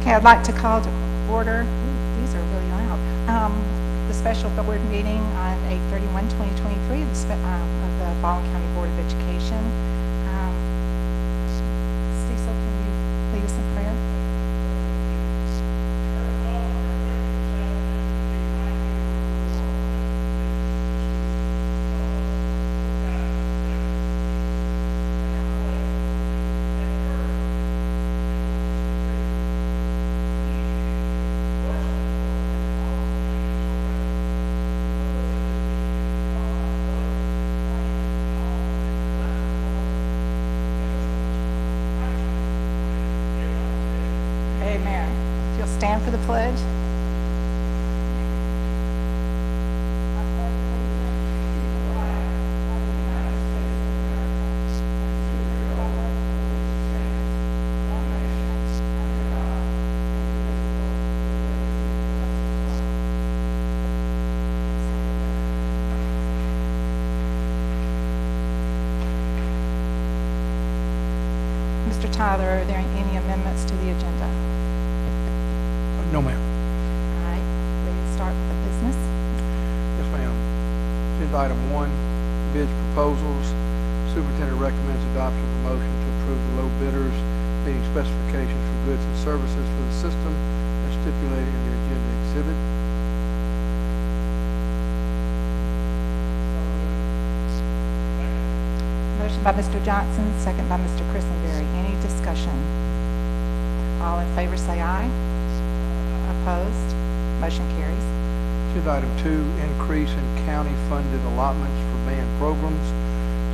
Okay, I'd like to call to order, these are really loud, the special board meeting on 8/31/2023 of the Baldwin County Board of Education. Cecil, can you lead us in prayer? Amen. If you'll stand for the pledge. Mr. Tyler, are there any amendments to the agenda? No, ma'am. All right, ready to start with the business? Yes, ma'am. Agenda item 1, bids proposals. Superintendent recommends adoption of a motion to approve the low bidders meeting specifications for goods and services for the system as stipulated in the agenda exhibit. Motion by Mr. Johnson, second by Mr. Christenberry. Any discussion? All in favor say aye. Opposed? Motion carries. Agenda item 2, increase in county-funded allotments for band programs.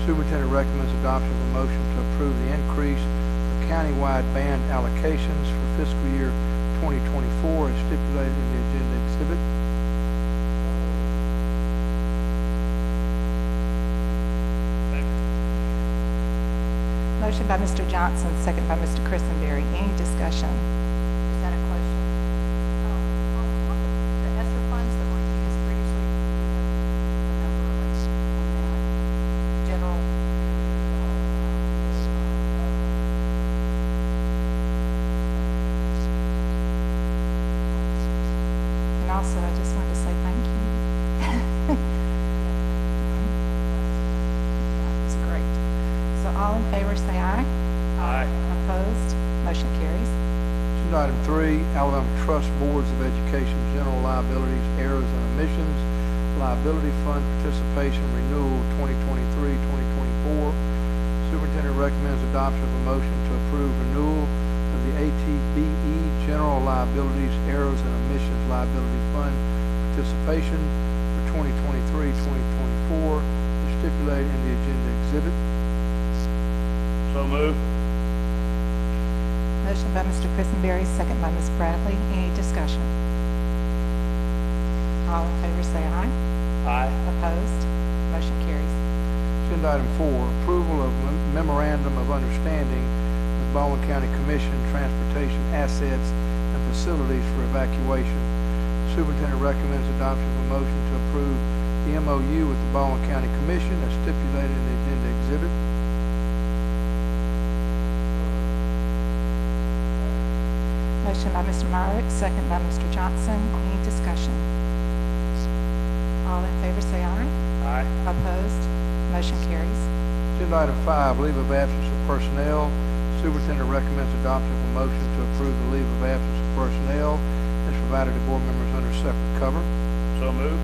Superintendent recommends adoption of a motion to approve the increase of countywide band allocations for fiscal year 2024 as stipulated in the agenda exhibit. Motion by Mr. Johnson, second by Mr. Christenberry. Any discussion? Is that a question? The ESSER funds that were used previously, the number on that general. And also, I just wanted to say thank you. It's great. So all in favor say aye. Aye. Opposed? Motion carries. Agenda item 3, Alabama Trust Boards of Education General Liabilities, Errors and Omissions, Liability Fund Participation Renewal 2023-2024. Superintendent recommends adoption of a motion to approve renewal of the ATBE General Liabilities, Errors and Omissions Liability Fund Participation for 2023-2024 as stipulated in the agenda exhibit. So moved. Motion by Mr. Christenberry, second by Ms. Bradley. Any discussion? All in favor say aye. Aye. Opposed? Motion carries. Agenda item 4, approval of memorandum of understanding with Baldwin County Commission Transportation Assets and Facilities for Evacuation. Superintendent recommends adoption of a motion to approve the MOU with the Baldwin County Commission as stipulated in the agenda exhibit. Motion by Mr. Myrick, second by Mr. Johnson. Any discussion? All in favor say aye. Aye. Opposed? Motion carries. Agenda item 5, leave of absence of personnel. Superintendent recommends adoption of a motion to approve the leave of absence of personnel as provided to board members under separate cover. So moved.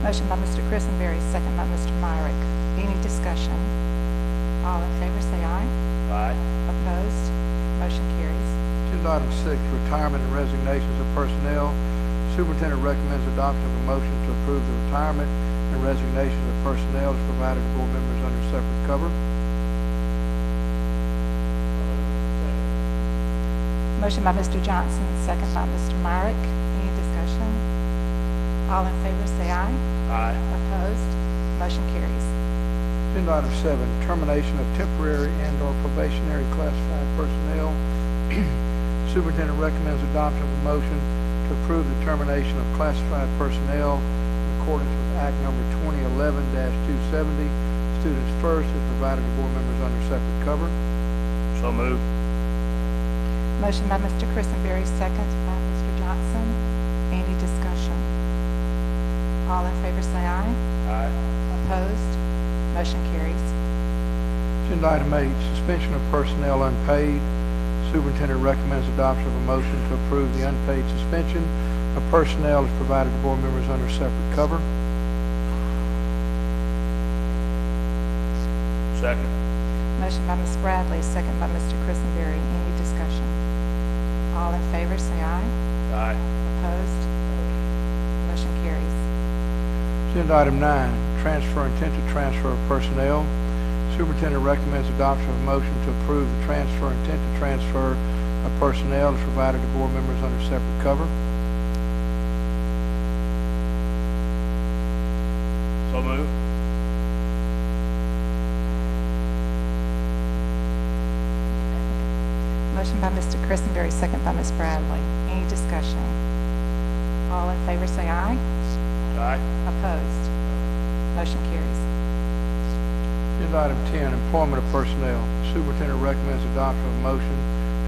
Motion by Mr. Christenberry, second by Mr. Myrick. Any discussion? All in favor say aye. Aye. Opposed? Motion carries. Agenda item 6, retirement and resignations of personnel. Superintendent recommends adoption of a motion to approve the retirement and resignations of personnel as provided to board members under separate cover. Motion by Mr. Johnson, second by Mr. Myrick. Any discussion? All in favor say aye. Aye. Opposed? Motion carries. Agenda item 7, termination of temporary and/or probationary classified personnel. Superintendent recommends adoption of a motion to approve the termination of classified personnel in accordance with Act Number 2011-270, Students First, as provided to board members under separate cover. So moved. Motion by Mr. Christenberry, second by Mr. Johnson. Any discussion? All in favor say aye. Aye. Opposed? Motion carries. Agenda item 8, suspension of personnel unpaid. Superintendent recommends adoption of a motion to approve the unpaid suspension of personnel as provided to board members under separate cover. Second. Motion by Ms. Bradley, second by Mr. Christenberry. Any discussion? All in favor say aye. Aye. Opposed? Motion carries. Agenda item 9, transfer intent to transfer of personnel. Superintendent recommends adoption of a motion to approve the transfer intent to transfer of personnel as provided to board members under separate cover. So moved. Motion by Mr. Christenberry, second by Ms. Bradley. Any discussion? All in favor say aye. Aye. Opposed? Motion carries. Agenda item 10, employment of personnel. The superintendent recommends adoption of a motion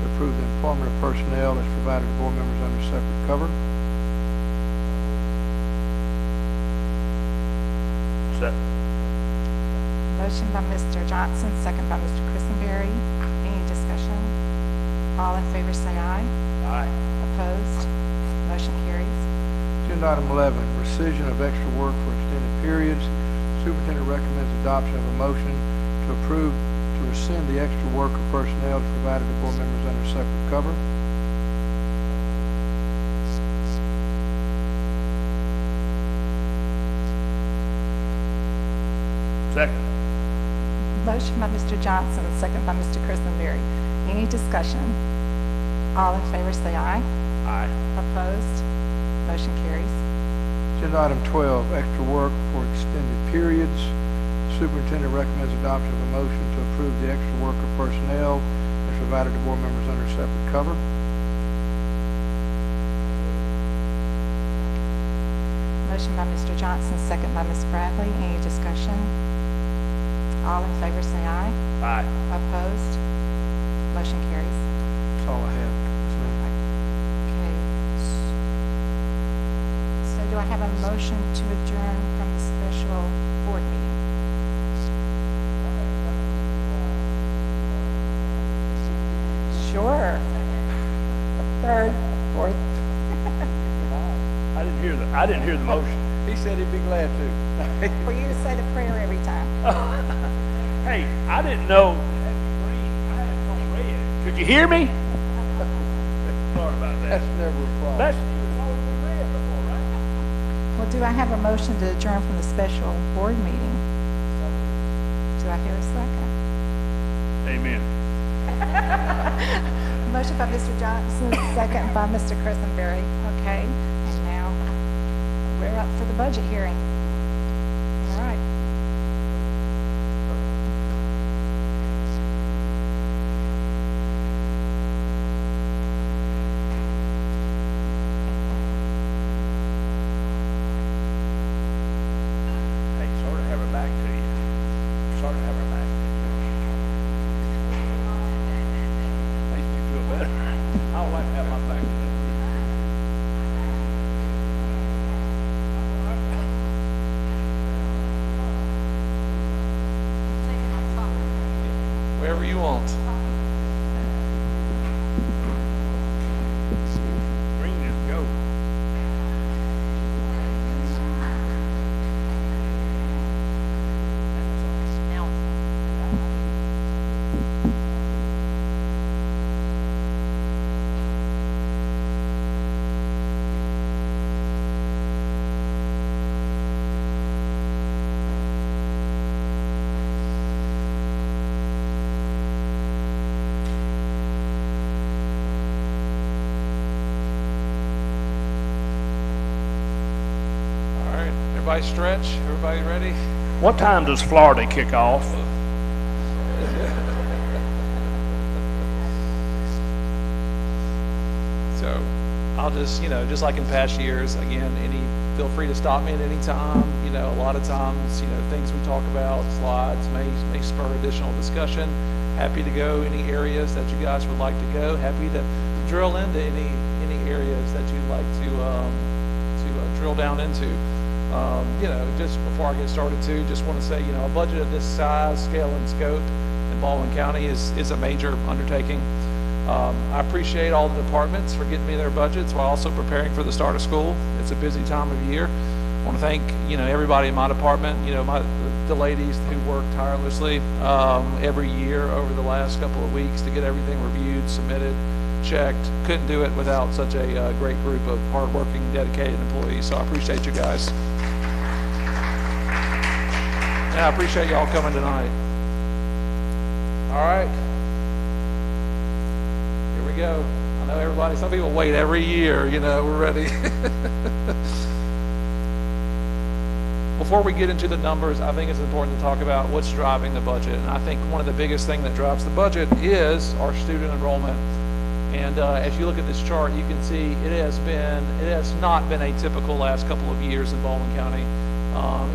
to approve the employment of personnel as provided to board members under separate cover. Second. Motion by Mr. Johnson, second by Mr. Christenberry. Any discussion? All in favor say aye. Aye. Opposed? Motion carries. Agenda item 11, rescission of extra work for extended periods. Superintendent recommends adoption of a motion to approve to rescind the extra work of personnel as provided to board members under separate cover. Second. Motion by Mr. Johnson, second by Mr. Christenberry. Any discussion? All in favor say aye. Aye. Opposed? Motion carries. Agenda item 12, extra work for extended periods. Superintendent recommends adoption of a motion to approve the extra work of personnel as provided to board members under separate cover. Motion by Mr. Johnson, second by Ms. Bradley. Any discussion? All in favor say aye. Aye. Opposed? Motion carries. That's all I have. Ms. Ma'am. Okay. So do I have a motion to adjourn from the special board meeting? Sure. Third, fourth. I didn't hear the motion. He said he'd be glad to. For you to say the prayer every time. Hey, I didn't know. I had it on red. Could you hear me? Sorry about that. That's never a problem. That's always been red before, right? Well, do I have a motion to adjourn from the special board meeting? Do I hear a second? Amen. Motion by Mr. Johnson, second by Mr. Christenberry. Okay, and now we're up for the budget hearing. All right. Hey, sort of have her back to you. Sort of have her back to you. Makes me feel better. I don't like to have my back to you. Wherever you want. Green is go. All right, everybody stretch. Everybody ready? What time does Florida kick off? So I'll just, just like in past years, again, feel free to stop me at any time. A lot of times, things we talk about, slides may spur additional discussion. Happy to go any areas that you guys would like to go. Happy to drill into any areas that you'd like to drill down into. Just before I get started too, just want to say, a budget of this size, scale, and scope in Baldwin County is a major undertaking. I appreciate all the departments for getting me their budgets while also preparing for the start of school. It's a busy time of year. I want to thank, everybody in my department, the ladies who work tirelessly every year over the last couple of weeks to get everything reviewed, submitted, checked. Couldn't do it without such a great group of hardworking, dedicated employees. So I appreciate you guys. And I appreciate y'all coming tonight. All right. Here we go. I know everybody, some people wait every year, we're ready. Before we get into the numbers, I think it's important to talk about what's driving the budget. And I think one of the biggest things that drives the budget is our student enrollment. And as you look at this chart, you can see it has not been a typical last couple of years in Baldwin County.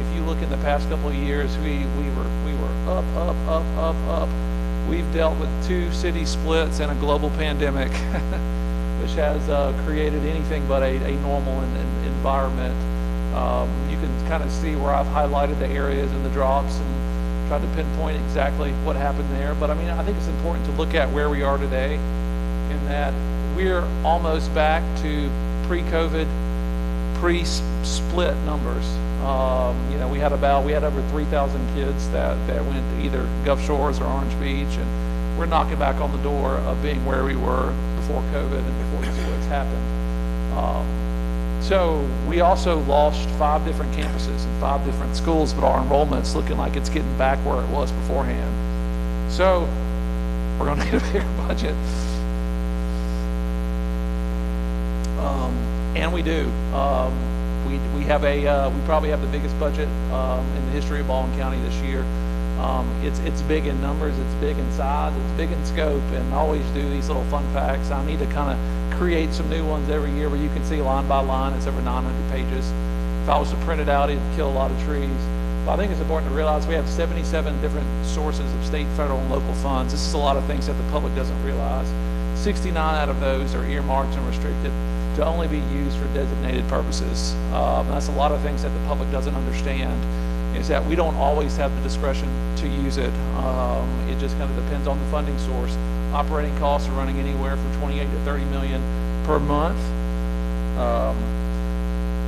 If you look in the past couple of years, we were up. We've dealt with 2 city splits and a global pandemic, which has created anything but a normal environment. You can kind of see where I've highlighted the areas and the drops and tried to pinpoint exactly what happened there. But I think it's important to look at where we are today, in that we're almost back to pre-COVID, pre-split numbers. We had over 3,000 kids that went to either Gulf Shores or Orange Beach, and we're knocking back on the door of being where we were before COVID and before the splits happened. So we also lost 5 different campuses and 5 different schools, but our enrollment's looking like it's getting back where it was beforehand. So we're going to need a bigger budget. And we do. We probably have the biggest budget in the history of Baldwin County this year. It's big in numbers, it's big in size, it's big in scope, and I always do these little fun facts. I need to kind of create some new ones every year where you can see line by line. It's over 900 pages. If I was to print it out, it'd kill a lot of trees. But I think it's important to realize we have 77 different sources of state, federal, and local funds. This is a lot of things that the public doesn't realize. 69 out of those are earmarked and restricted to only be used for designated purposes. That's a lot of things that the public doesn't understand, is that we don't always have the discretion to use it. It just kind of depends on the funding source. Operating costs are running anywhere from 28 to 30 million per month.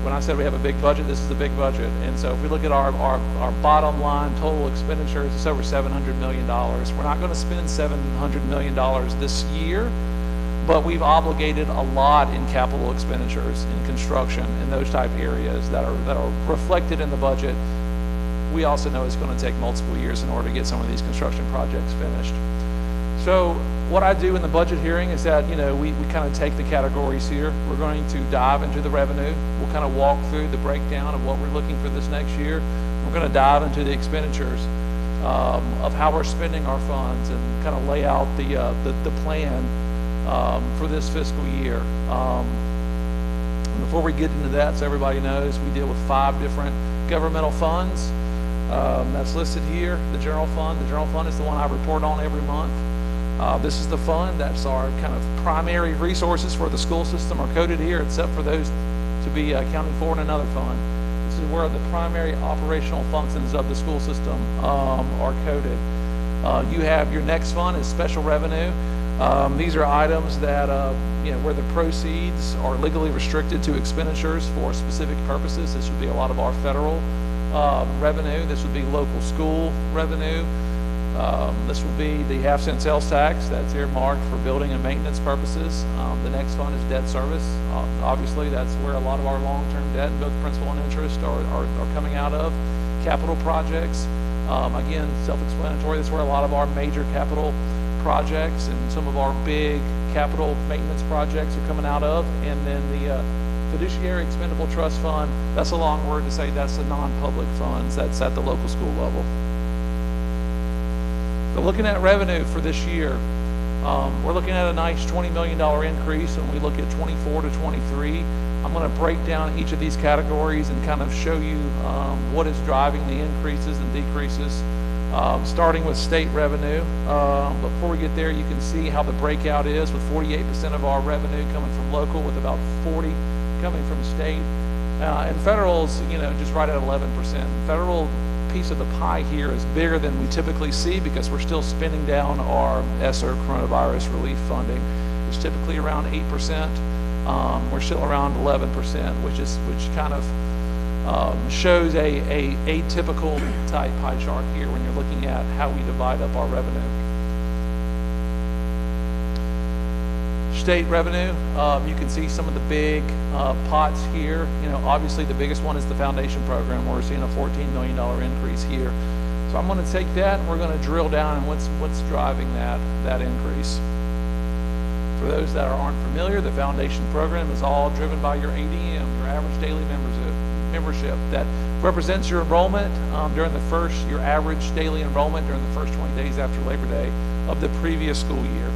When I said we have a big budget, this is a big budget. And so if we look at our bottom line total expenditures, it's over $700 million. We're not going to spend $700 million this year, but we've obligated a lot in capital expenditures, in construction, in those type areas that are reflected in the budget. We also know it's going to take multiple years in order to get some of these construction projects finished. So what I do in the budget hearing is that, we kind of take the categories here. We're going to dive into the revenue. We'll kind of walk through the breakdown of what we're looking for this next year. We're going to dive into the expenditures of how we're spending our funds and kind of lay out the plan for this fiscal year. Before we get into that, so everybody knows, we deal with 5 different governmental funds. That's listed here. The general fund. The general fund is the one I report on every month. This is the fund. That's our kind of primary resources for the school system are coded here, except for those to be accounted for in another fund. This is where the primary operational functions of the school system are coded. You have your next fund is special revenue. These are items that, where the proceeds are legally restricted to expenditures for specific purposes. This would be a lot of our federal revenue. This would be local school revenue. This would be the half-cent sales tax that's earmarked for building and maintenance purposes. The next fund is debt service. Obviously, that's where a lot of our long-term debt, both principal and interest, are coming out of. Capital projects, again, self-explanatory. That's where a lot of our major capital projects and some of our big capital maintenance projects are coming out of. And then the fiduciary expendable trust fund, that's a long word to say that's the non-public funds. That's at the local school level. So looking at revenue for this year, we're looking at a nice $20 million increase when we look at 24 to 23. I'm going to break down each of these categories and kind of show you what is driving the increases and decreases. Starting with state revenue. Before we get there, you can see how the breakout is, with 48% of our revenue coming from local, with about 40 coming from state. And federal's, just right at 11%. Federal piece of the pie here is bigger than we typically see because we're still spending down our ESSER coronavirus relief funding. It's typically around 8%. We're still around 11%, which kind of shows a atypical type pie chart here when you're looking at how we divide up our revenue. State revenue, you can see some of the big pots here. Obviously the biggest one is the foundation program, where we're seeing a $14 million increase here. So I'm going to take that and we're going to drill down on what's driving that increase. For those that aren't familiar, the foundation program is all driven by your ADM, your average daily membership. That represents your enrollment during your average daily enrollment during the first 20 days after Labor Day of the previous school year.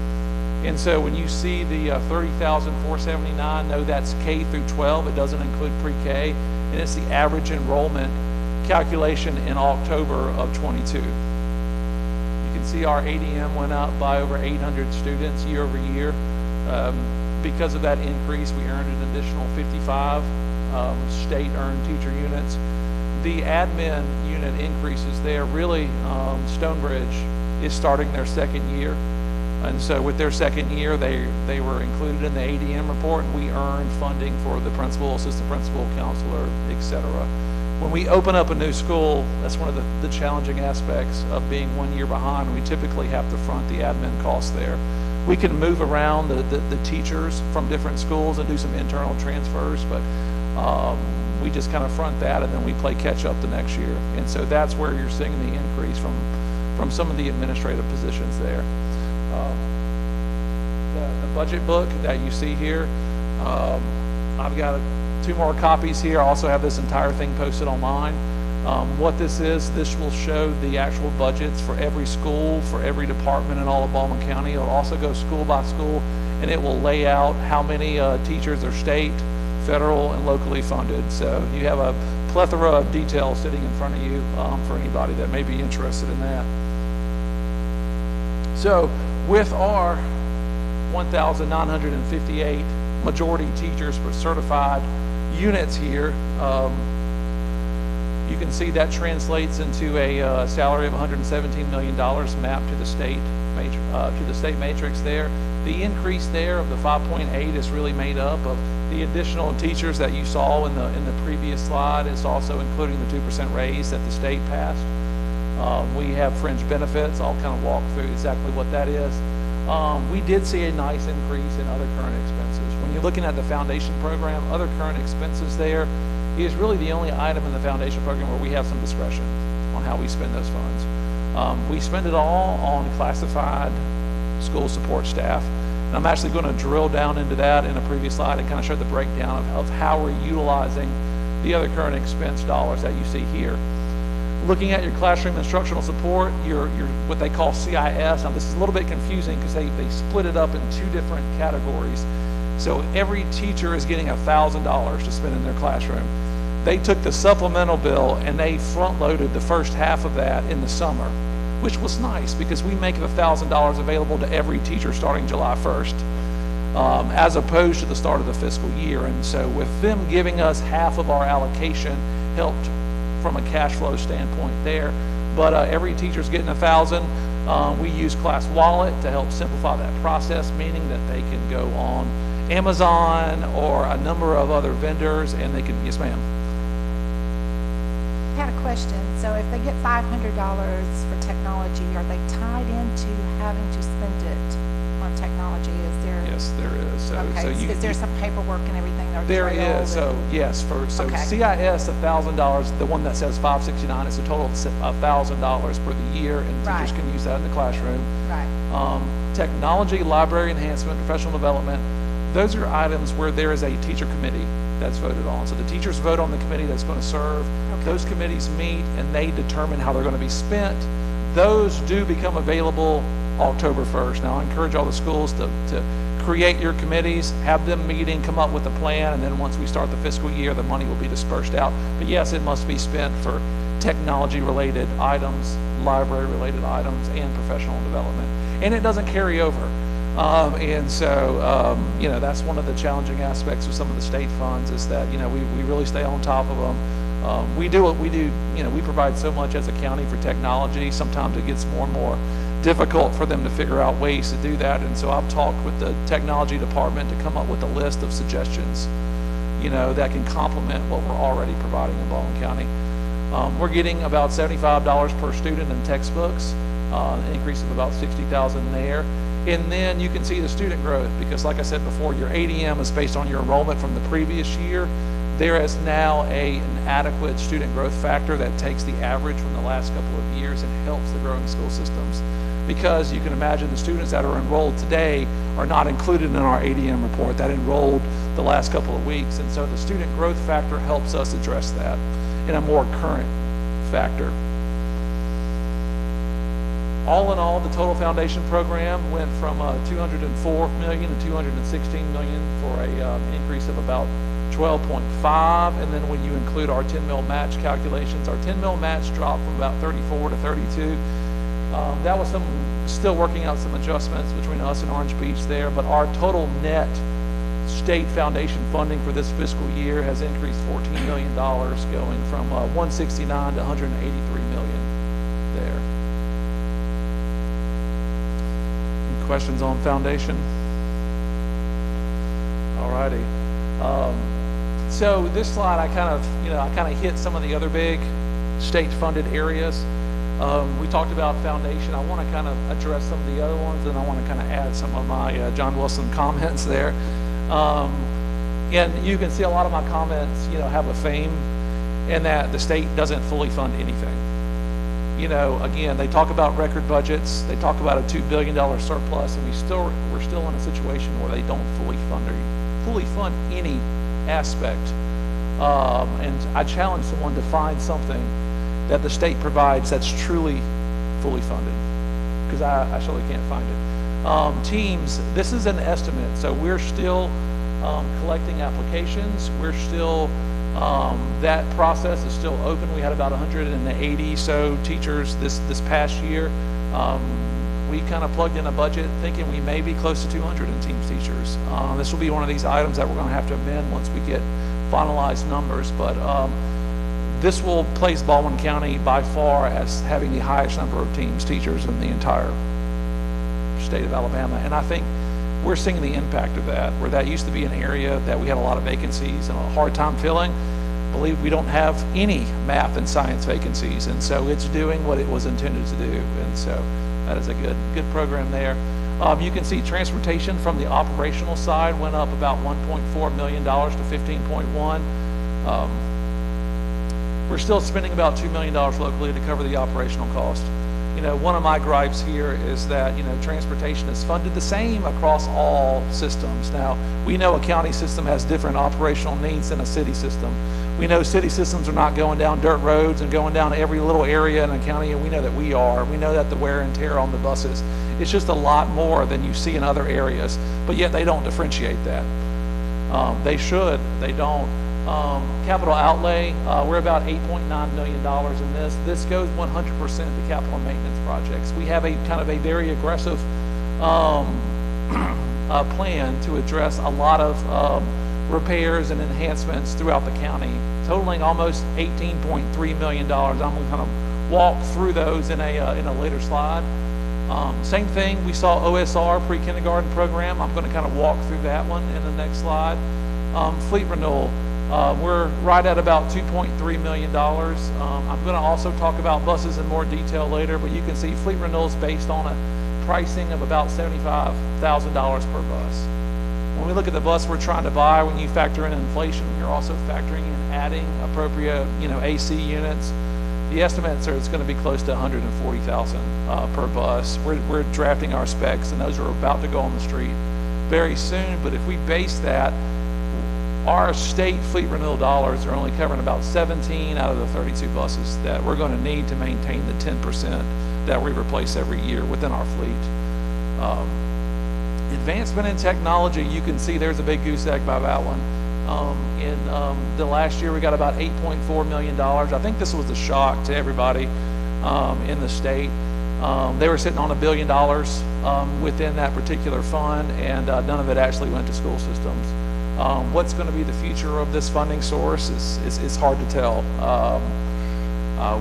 And so when you see the 30,479, no, that's K through 12. It doesn't include pre-K, and it's the average enrollment calculation in October of 22. You can see our ADM went up by over 800 students year over year. Because of that increase, we earned an additional 55 state-earned teacher units. The admin unit increases there. Really, Stonebridge is starting their second year. And so with their second year, they were included in the ADM report, and we earned funding for the principal, assistant principal, counselor, etc. When we open up a new school, that's one of the challenging aspects of being 1 year behind. We typically have to front the admin costs there. We can move around the teachers from different schools and do some internal transfers, but we just kind of front that, and then we play catch up the next year. And so that's where you're seeing the increase from some of the administrative positions there. The budget book that you see here, I've got 2 more copies here. I also have this entire thing posted online. What this will show the actual budgets for every school, for every department in all of Baldwin County. It'll also go school by school, and it will lay out how many teachers are state, federal, and locally funded. So you have a plethora of details sitting in front of you for anybody that may be interested in that. So with our 1,958 majority teachers per certified units here, you can see that translates into a salary of $117 million mapped to the state matrix there. The increase there of the 5.8 is really made up of the additional teachers that you saw in the previous slide. It's also including the 2% raise that the state passed. We have fringe benefits. I'll kind of walk through exactly what that is. We did see a nice increase in other current expenses. When you're looking at the foundation program, other current expenses there is really the only item in the foundation program where we have some discretion on how we spend those funds. We spend it all on classified school support staff. And I'm actually going to drill down into that in a previous slide and kind of show the breakdown of how we're utilizing the other current expense dollars that you see here. Looking at your classroom instructional support, your what they call CIS. Now this is a little bit confusing because they split it up in 2 different categories. So every teacher is getting $1,000 to spend in their classroom. They took the supplemental bill and they front-loaded the first half of that in the summer, which was nice because we make the $1,000 available to every teacher starting July 1st, as opposed to the start of the fiscal year. And so with them giving us half of our allocation helped from a cash flow standpoint there. But every teacher's getting $1,000. We use Class Wallet to help simplify that process, meaning that they can go on Amazon or a number of other vendors and they can, yes ma'am. I had a question. So if they get $500 for technology, are they tied into having to spend it on technology? Is there? Yes, there is. So, okay. so Is there some paperwork and everything? There is. So yes, okay. CIS $1,000. The one that says $569 is a total of $1,000 for the year, and teachers can use that in the classroom. Right. Technology, library enhancement, professional development. Those are items where there is a teacher committee that's voted on. So the teachers vote on the committee that's going to serve. Okay. Those committees meet and they determine how they're going to be spent. Those do become available October 1st. Now I encourage all the schools to create your committees, have them meeting, come up with a plan, and then once we start the fiscal year, the money will be dispersed out. But yes, it must be spent for technology-related items, library-related items, and professional development. And it doesn't carry over. And so, you know, that's one of the challenging aspects of some of the state funds is that, you know, we really stay on top of them. We do what we do, you know, we provide so much as a county for technology. Sometimes it gets more and more difficult for them to figure out ways to do that. And so I've talked with the technology department to come up with a list of suggestions, you know, that can complement what we're already providing in Baldwin County. We're getting about $75 per student in textbooks, an increase of about $60,000 there. And then you can see the student growth because, like I said before, your ADM is based on your enrollment from the previous year. There is now an adequate student growth factor that takes the average from the last couple of years and helps the growing school systems. Because you can imagine the students that are enrolled today are not included in our ADM report that enrolled the last couple of weeks. And so the student growth factor helps us address that in a more current factor. All in all, the total foundation program went from $204 million to $216 million for a increase of about 12.5, and then when you include our 10 mil match calculations, our 10 mil match dropped from about 34 to 32. That was still working out some adjustments between us and Orange Beach there, but our total net state foundation funding for this fiscal year has increased $14 million, going from 169 to 183 million there. Any questions on foundation? All righty. So this slide, I kind of hit some of the other big state-funded areas. We talked about foundation. I want to kind of address some of the other ones, and I want to kind of add some of my John Wilson comments there. And you can see a lot of my comments, you know, have a theme in that the state doesn't fully fund anything. You know, again, they talk about record budgets. They talk about a $2 billion surplus, and we're still in a situation where they don't fully fund any aspect. And I challenge someone to find something that the state provides that's truly fully funded, because I surely can't find it. Teams, this is an estimate, so we're still collecting applications. We're still, that process is still open. We had about 180 so teachers this past year. We kind of plugged in a budget thinking we may be close to 200 in teams teachers. This will be one of these items that we're going to have to amend once we get finalized numbers, but this will place Baldwin County by far as having the highest number of teams teachers in the entire state of Alabama. And I think we're seeing the impact of that, where that used to be an area that we had a lot of vacancies and a hard time filling. I believe we don't have any math and science vacancies, and so it's doing what it was intended to do. And so that is a good program there. You can see transportation from the operational side went up about $1.4 million to 15.1. We're still spending about $2 million locally to cover the operational cost. You know, one of my gripes here is that, you know, transportation is funded the same across all systems. Now, we know a county system has different operational needs than a city system. We know city systems are not going down dirt roads and going down every little area in a county, and we know that we are. We know that the wear and tear on the buses, it's just a lot more than you see in other areas, but yet they don't differentiate that. They should, they don't. Capital outlay, we're about $8.9 million in this. This goes 100% to capital maintenance projects. We have a kind of a very aggressive plan to address a lot of repairs and enhancements throughout the county, totaling almost $18.3 million. I'm going to kind of walk through those in a later slide. Same thing, we saw OSR, pre-kindergarten program. I'm going to kind of walk through that one in the next slide. Fleet renewal. We're right at about $2.3 million. I'm going to also talk about buses in more detail later, but you can see fleet renewals based on a pricing of about $75,000 per bus. When we look at the bus we're trying to buy, when you factor in inflation, you're also factoring in adding appropriate, you know, AC units. The estimates are it's going to be close to $140,000 per bus. We're drafting our specs, and those are about to go on the street very soon. But if we base that, our state fleet renewal dollars are only covering about 17 out of the 32 buses that we're going to need to maintain the 10% that we replace every year within our fleet. Advancement in technology, you can see there's a big goose egg by that one. In the last year, we got about $8.4 million. I think this was a shock to everybody in the state. They were sitting on $1 billion within that particular fund, and none of it actually went to school systems. What's going to be the future of this funding source is hard to tell.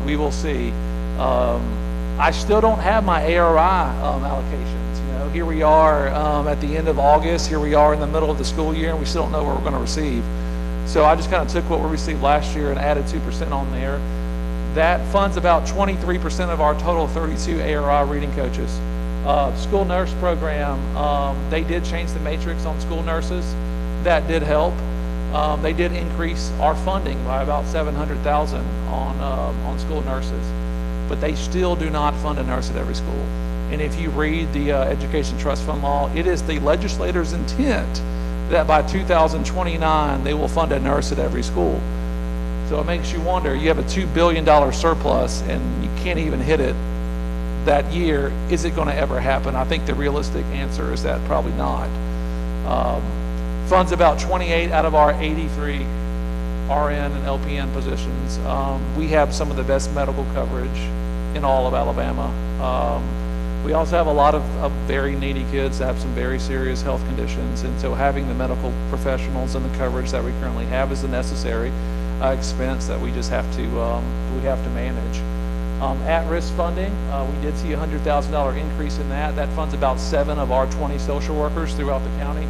We will see. I still don't have my ARI allocations. You know, here we are at the end of August. Here we are in the middle of the school year, and we still don't know what we're going to receive. So I just kind of took what we received last year and added 2% on there. That funds about 23% of our total 32 ARI reading coaches. School nurse program, they did change the matrix on school nurses. That did help. They did increase our funding by about $700,000 on school nurses, but they still do not fund a nurse at every school. And if you read the Education Trust Fund law, it is the legislator's intent that by 2029 they will fund a nurse at every school. So it makes you wonder, you have a $2 billion surplus and you can't even hit it that year. Is it going to ever happen? I think the realistic answer is that probably not. Funds about 28 out of our 83 RN and LPN positions. We have some of the best medical coverage in all of Alabama. We also have a lot of very needy kids that have some very serious health conditions, and so having the medical professionals and the coverage that we currently have is a necessary expense that we just have to manage. At-risk funding, we did see a $100,000 increase in that. That funds about 7 of our 20 social workers throughout the county.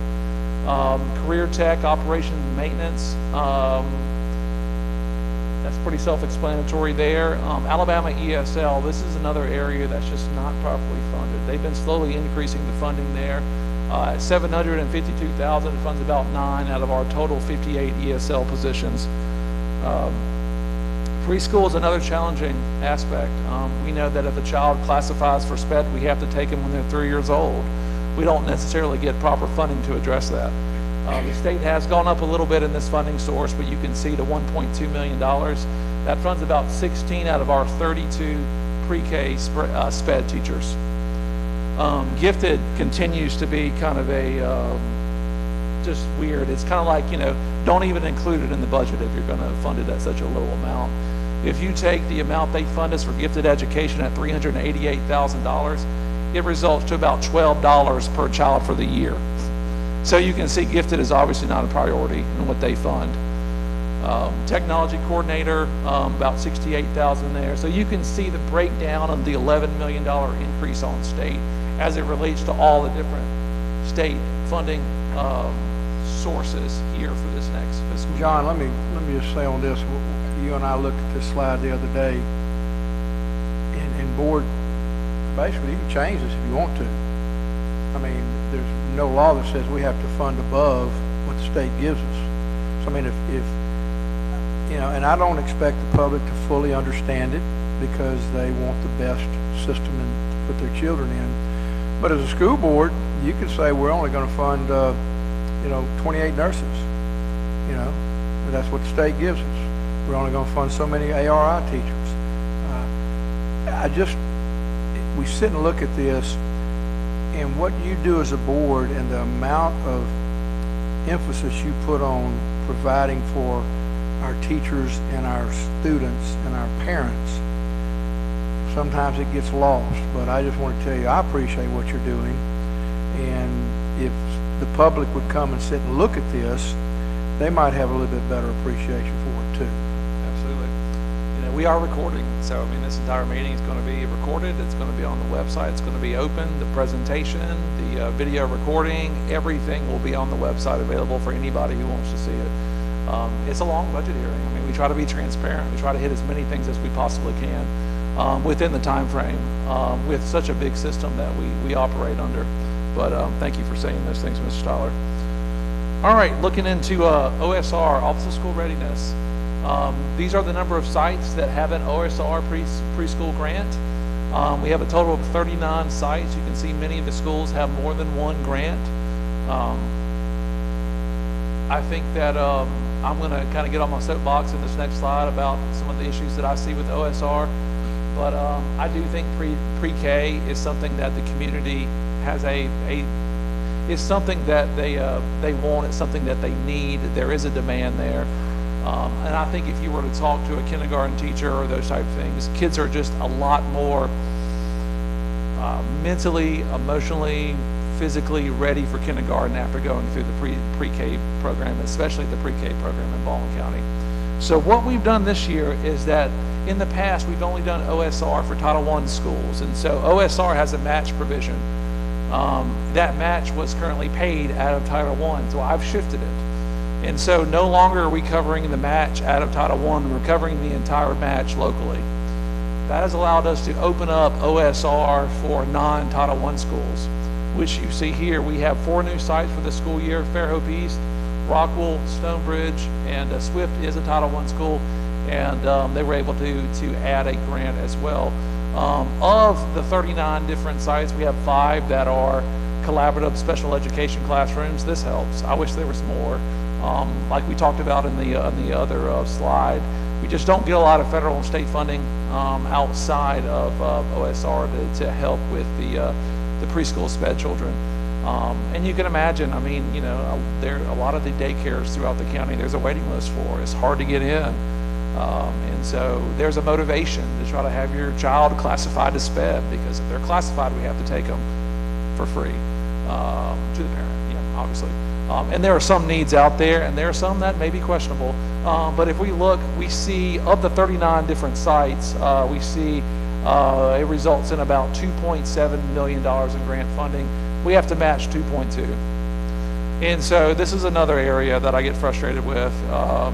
Career tech, operations and maintenance, that's pretty self-explanatory there. Alabama ESL, this is another area that's just not properly funded. They've been slowly increasing the funding there. At $752,000, it funds about 9 out of our total 58 ESL positions. Preschool is another challenging aspect. We know that if a child classifies for SPED, we have to take them when they're 3 years old. We don't necessarily get proper funding to address that. The state has gone up a little bit in this funding source, but you can see the $1.2 million. That funds about 16 out of our 32 pre-K SPED teachers. Gifted continues to be kind of a just weird. It's kind of like, you know, don't even include it in the budget if you're going to fund it at such a low amount. If you take the amount they fund us for gifted education at $388,000, it results to about $12 per child for the year. So you can see gifted is obviously not a priority in what they fund. Technology coordinator, about $68,000 there. So you can see the breakdown of the $11 million increase on state as it relates to all the different state funding sources here for this next fiscal year. John, let me just say on this, you and I looked at this slide the other day, and board, basically you can change this if you want to. I mean, there's no law that says we have to fund above what the state gives us. So I mean, if you know, and I don't expect the public to fully understand it because they want the best system and to put their children in. But as a school board, you can say we're only going to fund, you know, 28 nurses. You know, and that's what the state gives us. We're only going to fund so many ARI teachers. We sit and look at this, and what you do as a board and the amount of emphasis you put on providing for our teachers and our students and our parents, sometimes it gets lost. But I just want to tell you, I appreciate what you're doing, and if the public would come and sit and look at this, they might have a little bit better appreciation for it too. Absolutely. You know, we are recording, so I mean, this entire meeting is going to be recorded. It's going to be on the website. It's going to be open. The presentation, the video recording, everything will be on the website, available for anybody who wants to see it. It's a long budget hearing. I mean, we try to be transparent. We try to hit as many things as we possibly can within the time frame with such a big system that we operate under. But thank you for saying those things, Mr. Tyler. All right, looking into OSR, Office of School Readiness. These are the number of sites that have an OSR preschool grant. We have a total of 39 sites. You can see many of the schools have more than one grant. I think that I'm going to kind of get on my soapbox in this next slide about some of the issues that I see with OSR. But I do think pre-K is something that the community has It's something that they want. It's something that they need. There is a demand there. And I think if you were to talk to a kindergarten teacher or those type of things, kids are just a lot more mentally, emotionally, physically ready for kindergarten after going through the pre-K program, especially the pre-K program in Baldwin County. So what we've done this year is that in the past we've only done OSR for Title I schools, and so OSR has a match provision. That match was currently paid out of Title I, so I've shifted it. And so no longer are we covering the match out of Title I, we're covering the entire match locally. That has allowed us to open up OSR for non-Title I schools, which you see here. We have 4 new sites for the school year: Fairhope East, Rockwell, Stonebridge, and Swift is a Title I school, and they were able to add a grant as well. Of the 39 different sites, we have 5 that are collaborative special education classrooms. This helps. I wish there was more. Like we talked about in the other slide, we just don't get a lot of federal and state funding outside of OSR to help with the preschool sped children. And you can imagine, I mean, you know, there a lot of the daycares throughout the county, there's a waiting list for. It's hard to get in. And so there's a motivation to try to have your child classified as sped, because if they're classified, we have to take them for free to the parent, yeah, obviously. And there are some needs out there, and there are some that may be questionable. But if we look, we see of the 39 different sites, we see it results in about $2.7 million in grant funding. We have to match 2.2. And so this is another area that I get frustrated with.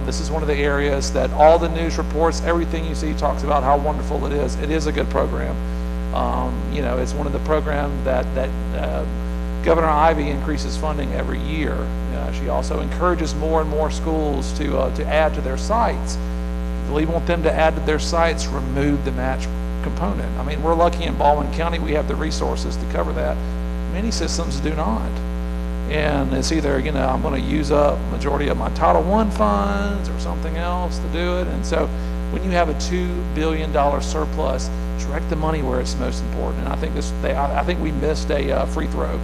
This is one of the areas that all the news reports, everything you see talks about how wonderful it is. It is a good program. You know, it's one of the programs that Governor Ivey increases funding every year. She also encourages more and more schools to add to their sites. If you really want them to add to their sites, remove the match component. I mean, we're lucky in Baldwin County we have the resources to cover that. Many systems do not. And it's either, you know, I'm going to use up majority of my Title I funds or something else to do it. And so when you have a $2 billion surplus, direct the money where it's most important. And I think I think we missed a free throw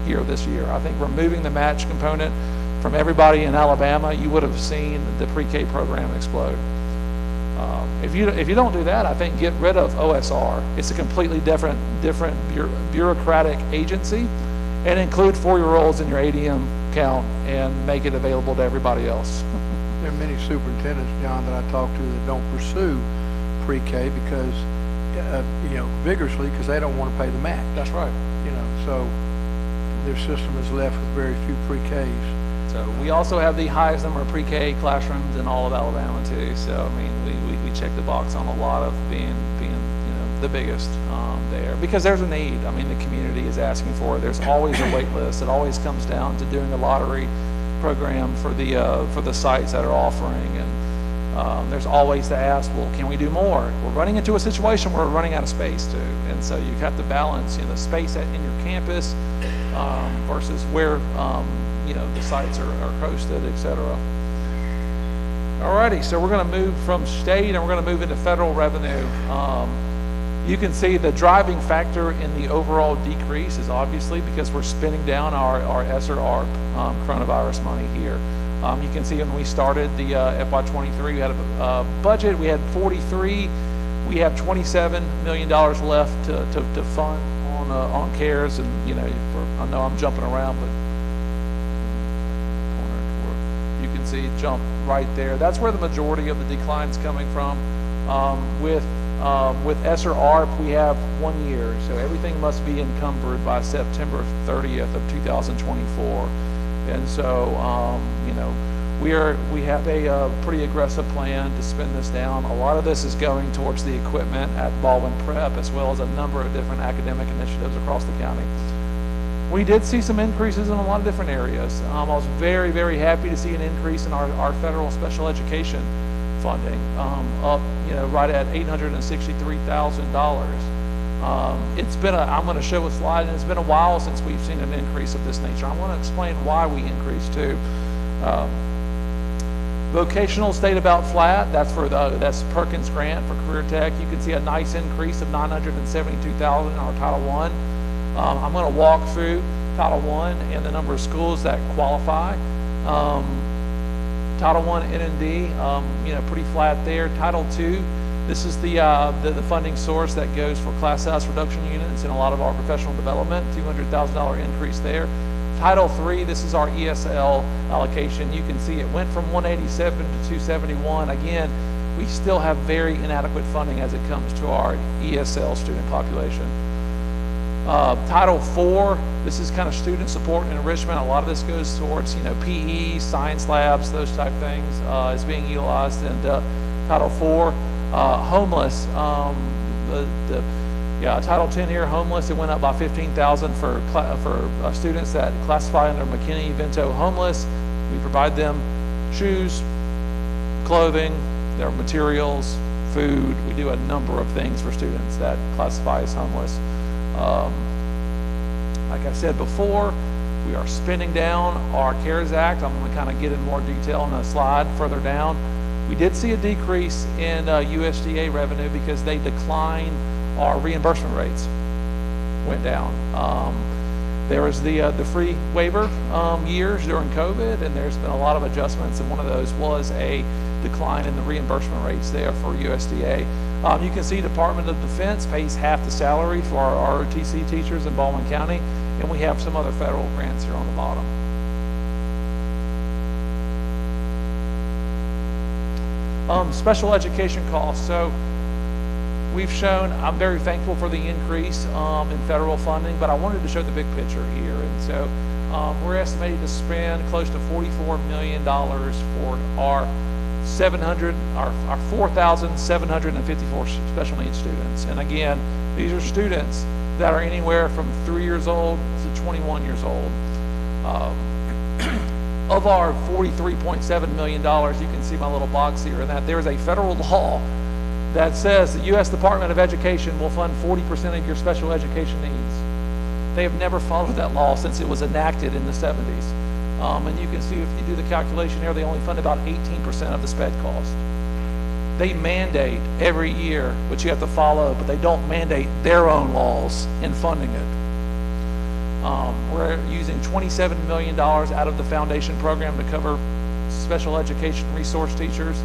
here this year. I think removing the match component from everybody in Alabama, you would have seen the pre-K program explode. If you don't do that, I think get rid of OSR. It's a completely different bureaucratic agency, and include 4-year-olds in your ADM count and make it available to everybody else. There are many superintendents, John, that I talk to that don't pursue pre-K because, you know, vigorously, because they don't want to pay the match. That's right. You know, so their system is left with very few pre-Ks. So we also have the highest number of pre-K classrooms in all of Alabama too. So I mean, we check the box on a lot of being you know, the biggest there, because there's a need. I mean, the community is asking for it. There's always a wait list. It always comes down to doing a lottery program for the sites that are offering, and there's always to ask, well, can we do more? We're running into a situation where we're running out of space too, and so you have to balance, you know, the space in your campus versus where you know, the sites are hosted, etc. Alrighty, so we're going to move from state and we're going to move into federal revenue. You can see the driving factor in the overall decrease is obviously because we're spending down our ESSER ARP coronavirus money here. You can see when we started the FY23, we had a budget, we had 43, we have $27 million left to fund on CARES, and you know, I know I'm jumping around, but you can see jump right there. That's where the majority of the decline's coming from. With ESSER ARP, we have 1 year, so everything must be encumbered by September 30th of 2024. And so, you know, we have a pretty aggressive plan to spend this down. A lot of this is going towards the equipment at Baldwin Prep, as well as a number of different academic initiatives across the county. We did see some increases in a lot of different areas. I was very, very happy to see an increase in our federal special education funding, up, you know, right at $863,000. It's been I'm going to show a slide, and it's been a while since we've seen an increase of this nature. I want to explain why we increased too. Vocational stayed about flat. That's Perkins grant for Career Tech. You can see a nice increase of $972,000 in our Title I. I'm going to walk through. Title I and the number of schools that qualify. Title I N&D, pretty flat there. Title II, this is the funding source that goes for class size reduction units and a lot of our professional development, $200,000 increase there. Title III, this is our ESL allocation. You can see it went from 187 to 271. Again, we still have very inadequate funding as it comes to our ESL student population. Title IV, this is kind of student support and enrichment. A lot of this goes towards, PE, science labs, those type things is being utilized. And Title IV, homeless, Title X here, homeless, it went up by 15,000 for students that classify under McKinney Vento homeless. We provide them shoes, clothing, their materials, food. We do a number of things for students that classify as homeless. Like I said before, we are spending down our CARES Act. I'm going to kind of get in more detail on a slide further down. We did see a decrease in USDA revenue because they declined our reimbursement rates, went down. There was the free waiver years during COVID, and there's been a lot of adjustments, and one of those was a decline in the reimbursement rates there for USDA. You can see Department of Defense pays half the salary for our ROTC teachers in Baldwin County, and we have some other federal grants here on the bottom. Special education costs. So we've shown, I'm very thankful for the increase in federal funding, but I wanted to show the big picture here. And so we're estimated to spend close to $44 million for our 4,754 special needs students. And again, these are students that are anywhere from 3 years old to 21 years old. Of our $43.7 million, you can see my little box here, and that there's a federal law that says the U.S. Department of Education will fund 40% of your special education needs. They have never followed that law since it was enacted in the 70s. And you can see if you do the calculation here, they only fund about 18% of the SPED cost. They mandate every year, which you have to follow, but they don't mandate their own laws in funding it. We're using $27 million out of the foundation program to cover special education resource teachers.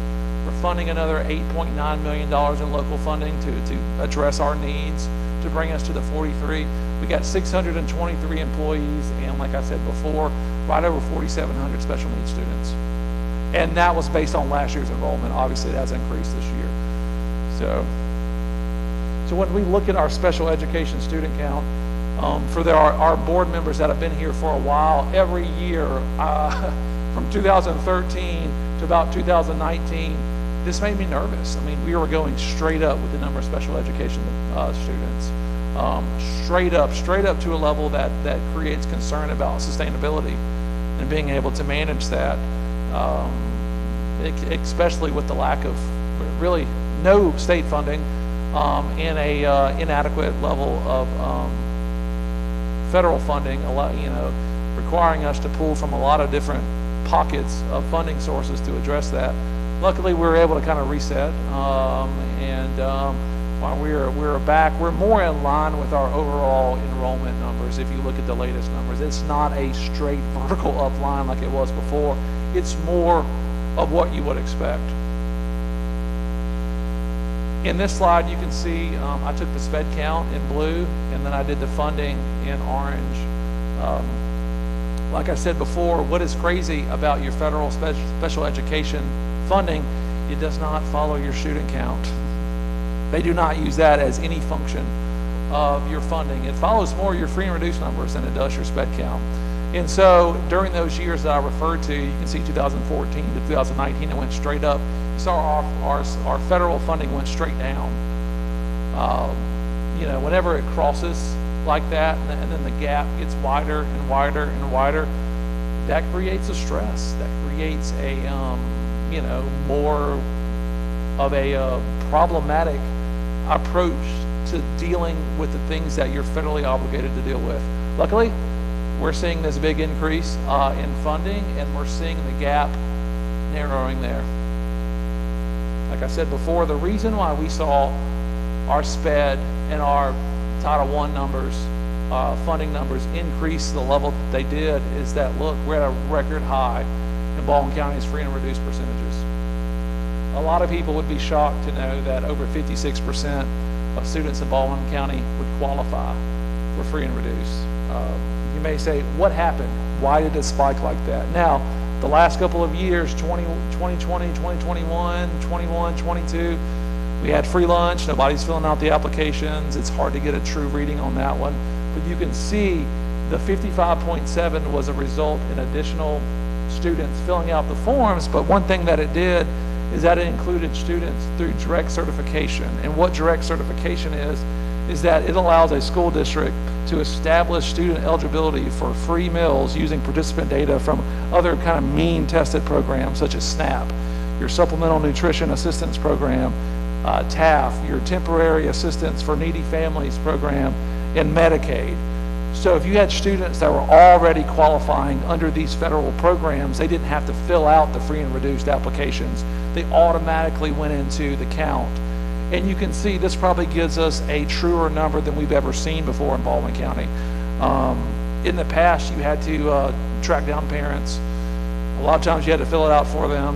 We're funding another $8.9 million in local funding to address our needs to bring us to the 43. We got 623 employees, and like I said before, right over 4,700 special needs students. And that was based on last year's enrollment. Obviously, it has increased this year. So when we look at our special education student count, for our board members that have been here for a while, every year from 2013 to about 2019, this made me nervous. I mean, we were going straight up with the number of special education students, straight up to a level that creates concern about sustainability and being able to manage that, especially with the lack of really no state funding and a inadequate level of federal funding, requiring us to pull from a lot of different pockets of funding sources to address that. Luckily, we were able to kind of reset, while we're back, we're more in line with our overall enrollment numbers. If you look at the latest numbers, it's not a straight vertical up line like it was before. It's more of what you would expect. In this slide, you can see I took the SPED count in blue, and then I did the funding in orange. Like I said before, what is crazy about your federal special education funding, it does not follow your student count. They do not use that as any function of your funding. It follows more your free and reduced numbers than it does your SPED count. And so during those years that I referred to, you can see 2014 to 2019, it went straight up. You saw our federal funding went straight down. Whenever it crosses like that, and then the gap gets wider and wider and wider, that creates a stress. That creates a, more of a problematic approach to dealing with the things that you're federally obligated to deal with. Luckily, we're seeing this big increase in funding, and we're seeing the gap narrowing there. Like I said before, the reason why we saw our SPED and our Title I numbers funding numbers increase to the level that they did is that, look, we're at a record high in Baldwin County's free and reduced percentages. A lot of people would be shocked to know that over 56% of students in Baldwin County would qualify for free and reduced. You may say, what happened? Why did it spike like that? Now, the last couple of years, 2020, 2021, 21, 22, we had free lunch. Nobody's filling out the applications. It's hard to get a true reading on that one. But you can see the 55.7 was a result in additional students filling out the forms. But one thing that it did is that it included students through direct certification. And what direct certification is that it allows a school district to establish student eligibility for free meals using participant data from other kind of mean tested programs such as SNAP, your Supplemental Nutrition Assistance Program, TAF, your Temporary Assistance for Needy Families Program, and Medicaid. So if you had students that were already qualifying under these federal programs, they didn't have to fill out the free and reduced applications. They automatically went into the count. And you can see this probably gives us a truer number than we've ever seen before in Baldwin County. In the past, you had to track down parents. A lot of times you had to fill it out for them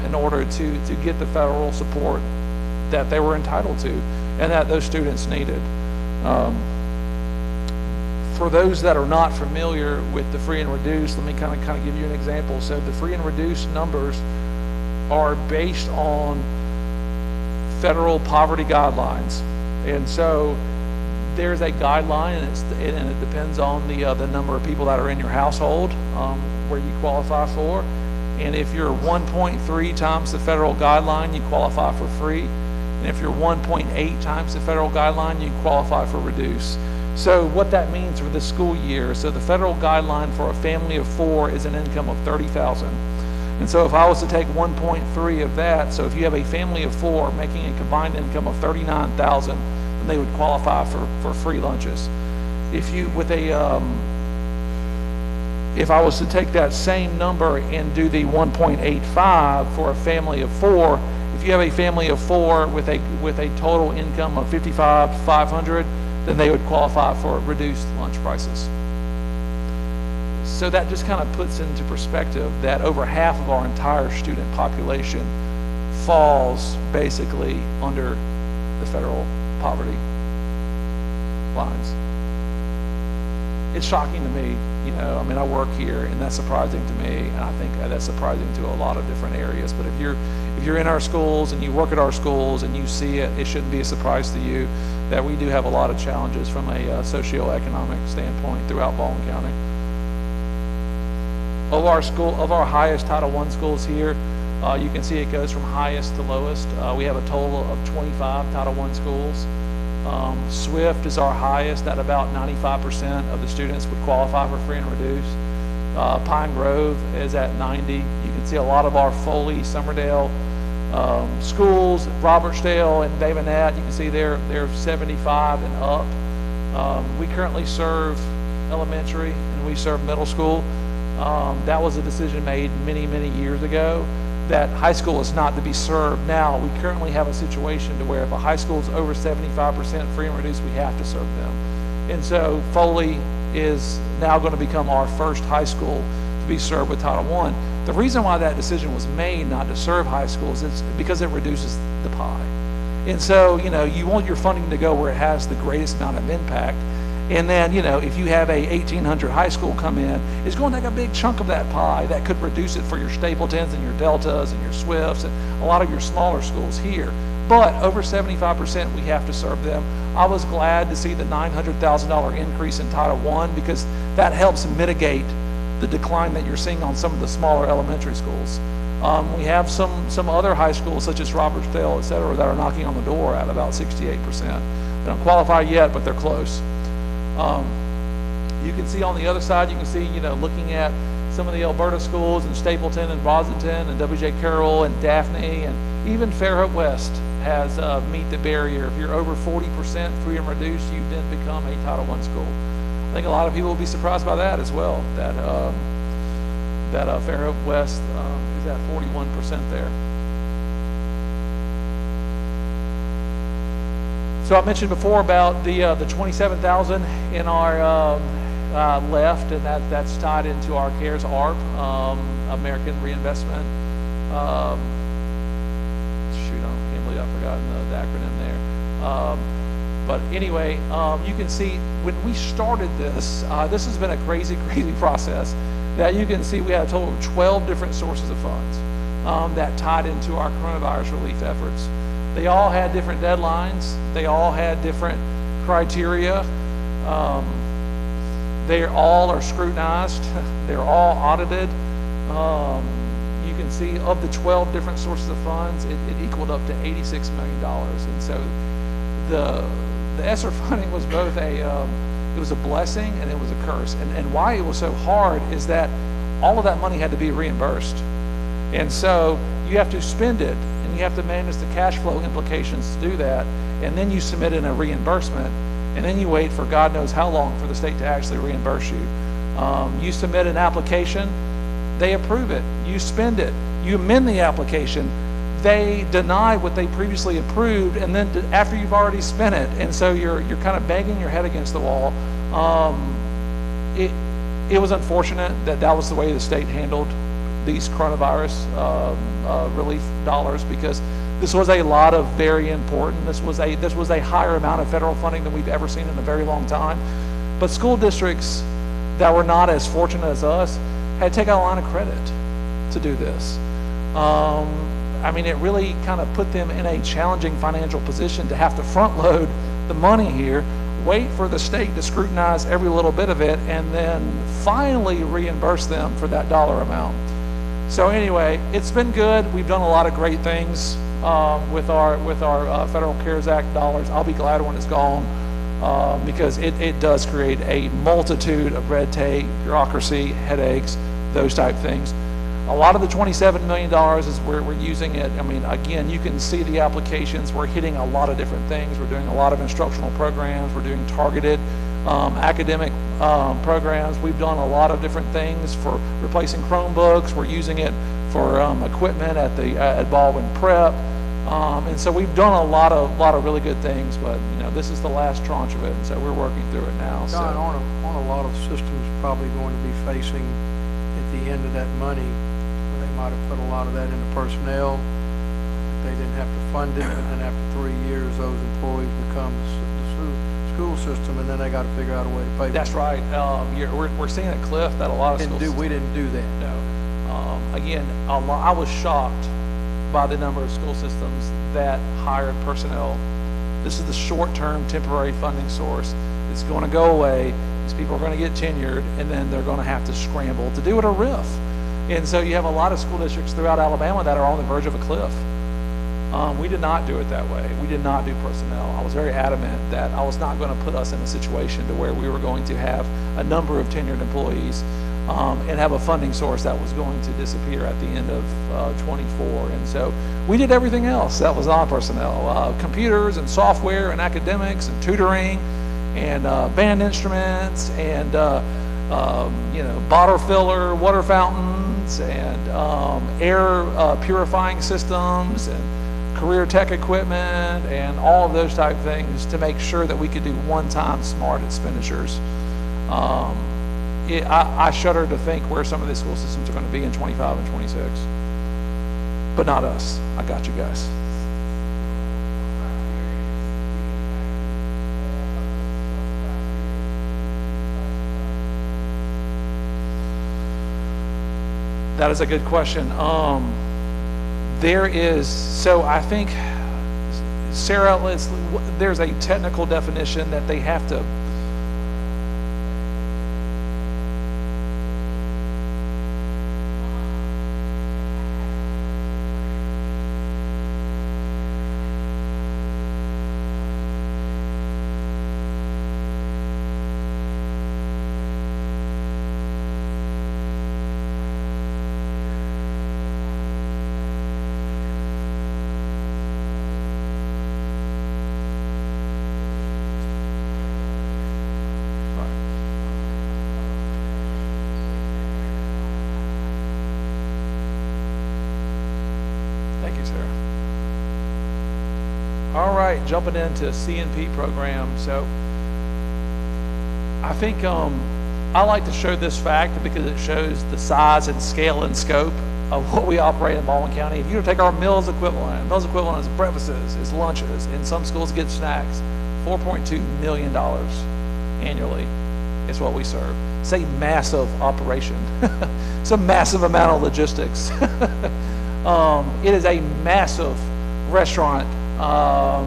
in order to get the federal support that they were entitled to and that those students needed. For those that are not familiar with the free and reduced, let me kind of give you an example. So the free and reduced numbers are based on federal poverty guidelines, and so there's a guideline, and it depends on the number of people that are in your household where you qualify for. And if you're 1.3 times the federal guideline, you qualify for free. And if you're 1.8 times the federal guideline, you qualify for reduced. So what that means for the school year, so the federal guideline for a family of 4 is an income of $30,000. And so if I was to take 1.3 of that, so if you have a family of 4 making a combined income of $39,000, then they would qualify for free lunches. If I was to take that same number and do the 1.85 for a family of 4, if you have a family of 4 with a total income of $55,500, then they would qualify for reduced lunch prices. So that just kind of puts into perspective that over half of our entire student population falls basically under the federal poverty lines. It's shocking to me, I mean, I work here, and that's surprising to me, and I think that's surprising to a lot of different areas. But if you're in our schools and you work at our schools and you see it, it shouldn't be a surprise to you that we do have a lot of challenges from a socioeconomic standpoint throughout Baldwin County. Of our highest Title I schools here, you can see it goes from highest to lowest. We have a total of 25 Title I schools. Swift is our highest at about 95% of the students would qualify for free and reduced. Pine Grove is at 90. You can see a lot of our Foley, Summerdale schools, Robertsdale and Davenant, you can see they're 75 and up. We currently serve elementary and we serve middle school. That was a decision made many, many years ago that high school is not to be served. Now, we currently have a situation to where if a high school is over 75% free and reduced, we have to serve them. And so Foley is now going to become our first high school to be served with Title I. The reason why that decision was made not to serve high schools is because it reduces the pie. And so, you want your funding to go where it has the greatest amount of impact. And then, if you have a 1800 high school come in, it's going to take a big chunk of that pie that could reduce it for your Stapletons and your Deltas and your Swifts and a lot of your smaller schools here. But over 75%, we have to serve them. I was glad to see the $900,000 increase in Title I because that helps mitigate the decline that you're seeing on some of the smaller elementary schools. We have some other high schools such as Robertsdale, et cetera, that are knocking on the door at about 68%. They don't qualify yet, but they're close. You can see on the other side, you can see, looking at some of the Alberta schools and Stapleton and Rossington and W.J. Carroll and Daphne and even Fairhope West has meet the barrier. If you're over 40% free and reduced, you then become a Title I school. I think a lot of people will be surprised by that as well, that Fairhope West is at 41% there. So I mentioned before about the 27,000 in our left, and that's tied into our CARES ARP, American Reinvestment. Shoot, I can't believe I've forgotten the acronym there. But anyway, you can see when we started this, this has been a crazy, crazy process. That you can see we had a total of 12 different sources of funds that tied into our coronavirus relief efforts. They all had different deadlines. They all had different criteria. They all are scrutinized. They're all audited. You can see of the 12 different sources of funds, it equaled up to $86 million. And so the ESSER funding was both it was a blessing and it was a curse. And why it was so hard is that all of that money had to be reimbursed. And so you have to spend it and you have to manage the cash flow implications to do that. And then you submit in a reimbursement and then you wait for God knows how long for the state to actually reimburse you. You submit an application, they approve it. You spend it, you amend the application, they deny what they previously approved, and then after you've already spent it, and so you're kind of banging your head against the wall. It was unfortunate that was the way the state handled these coronavirus relief dollars, because this was a lot of very important. This was a higher amount of federal funding than we've ever seen in a very long time. But school districts that were not as fortunate as us had to take out a line of credit to do this. I mean, it really kind of put them in a challenging financial position to have to front load the money here, wait for the state to scrutinize every little bit of it, and then finally reimburse them for that dollar amount. So anyway, it's been good. We've done a lot of great things with our Federal CARES Act dollars. I'll be glad when it's gone because it does create a multitude of red tape, bureaucracy, headaches, those type things. A lot of the $27 million is where we're using it. I mean, again, you can see the applications. We're hitting a lot of different things. We're doing a lot of instructional programs. We're doing targeted academic programs. We've done a lot of different things for replacing Chromebooks. We're using it for equipment at Baldwin Prep. And so we've done a lot of really good things, but this is the last tranche of it, and so we're working through it now. Don, on a lot of systems probably going to be facing at the end of that money, they might have put a lot of that into personnel. They didn't have to fund it, and then after 3 years, those employees become the school system, and then they got to figure out a way to pay. That's right. We're seeing at Cliff that a lot of schools. We didn't do that. No. Again, I was shocked by the number of school systems that hired personnel. This is the short-term temporary funding source. It's going to go away. These people are going to get tenured, and then they're going to have to scramble to do it a RIF. And so you have a lot of school districts throughout Alabama that are on the verge of a cliff. We did not do it that way. We did not do personnel. I was very adamant that I was not going to put us in a situation to where we were going to have a number of tenured employees and have a funding source that was going to disappear at the end of 24. And so we did everything else that was non-personnel, computers and software and academics and tutoring and band instruments and bottle filler, water fountains and air purifying systems and career tech equipment and all of those type things to make sure that we could do one-time smart expenditures. I shudder to think where some of these school systems are going to be in 25 and 26, but not us. I got you guys. That is a good question. I think, Sarah, there's a technical definition that they have to. right, jumping into CNP program. So I think I like to show this fact because it shows the size and scale and scope of what we operate in Baldwin County. If you were to take our meals equivalent is breakfasts, is lunches, and some schools get snacks, $4.2 million annually is what we serve. It's a massive operation. It's a massive amount of logistics. It is a massive restaurant. I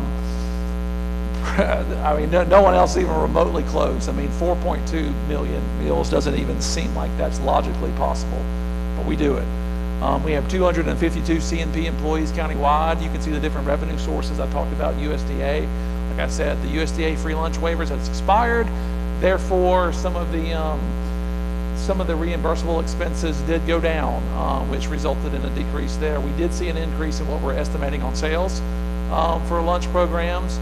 mean, no one else even remotely close. I mean, 4.2 million meals doesn't even seem like that's logically possible, but we do it. We have 252 CNP employees countywide. You can see the different revenue sources. I talked about USDA. Like I said, the USDA free lunch waivers has expired. Therefore, some of the reimbursable expenses did go down, which resulted in a decrease there. We did see an increase in what we're estimating on sales for lunch programs.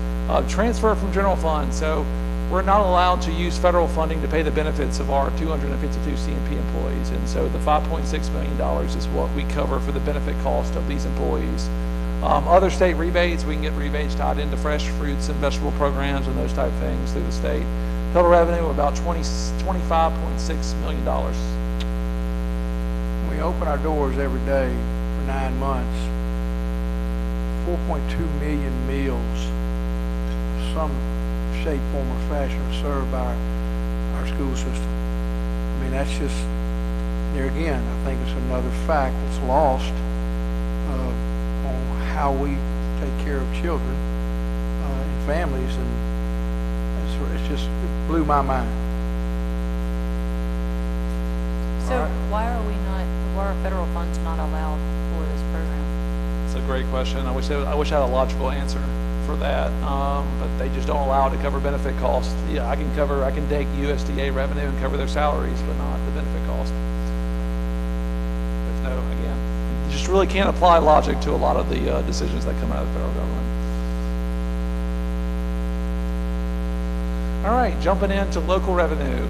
Transfer from general fund. So we're not allowed to use federal funding to pay the benefits of our 252 CNP employees. And so the $5.6 million is what we cover for the benefit cost of these employees. Other state rebates, we can get rebates tied into fresh fruits and vegetable programs and those type of things through the state. Total revenue about $25.6 million. We open our doors every day for 9 months. 4.2 million meals, some shape, form, or fashion are served by our school system. I mean, that's just, there again, I think it's another fact that's lost on how we take care of children and families, and it's just, it blew my mind. So why are federal funds not allowed for this program? It's a great question. I wish I had a logical answer for that, but they just don't allow it to cover benefit costs. Yeah, I can take USDA revenue and cover their salaries, but not the benefit cost. There's no, again, you just really can't apply logic to a lot of the decisions that come out of the federal government. All right, jumping into local revenue.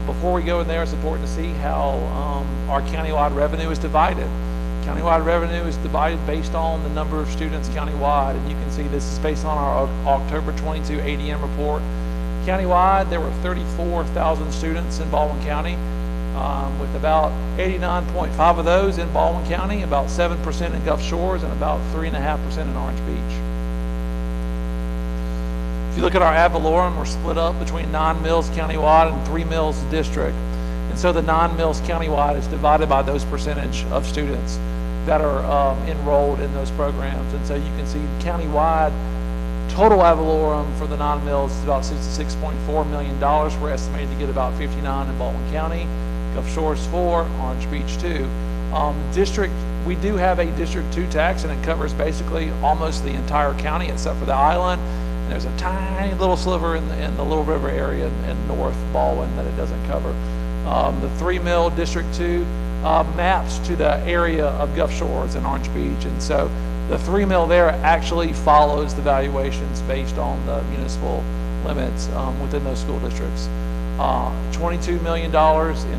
Before we go in there, it's important to see how our countywide revenue is divided. Countywide revenue is divided based on the number of students countywide, and you can see this is based on our October 22 ADM report. Countywide, there were 34,000 students in Baldwin County, with about 89.5 of those in Baldwin County, about 7% in Gulf Shores, and about 3.5% in Orange Beach. If you look at our ad valorem, we're split up between 9 mills countywide and 3 mills district. And so the 9 mills countywide is divided by those percentage of students that are enrolled in those programs. And so you can see countywide total ad valorem for the 9 mills is about $66.4 million. We're estimated to get about 59 in Baldwin County, Gulf Shores 4, Orange Beach 2. District, we do have a District 2 tax, and it covers basically almost the entire county except for the island. And there's a tiny little sliver in the Little River area in North Baldwin that it doesn't cover. The 3 mill District 2 maps to the area of Gulf Shores and Orange Beach, and so the 3 mill there actually follows the valuations based on the municipal limits within those school districts. $22 million in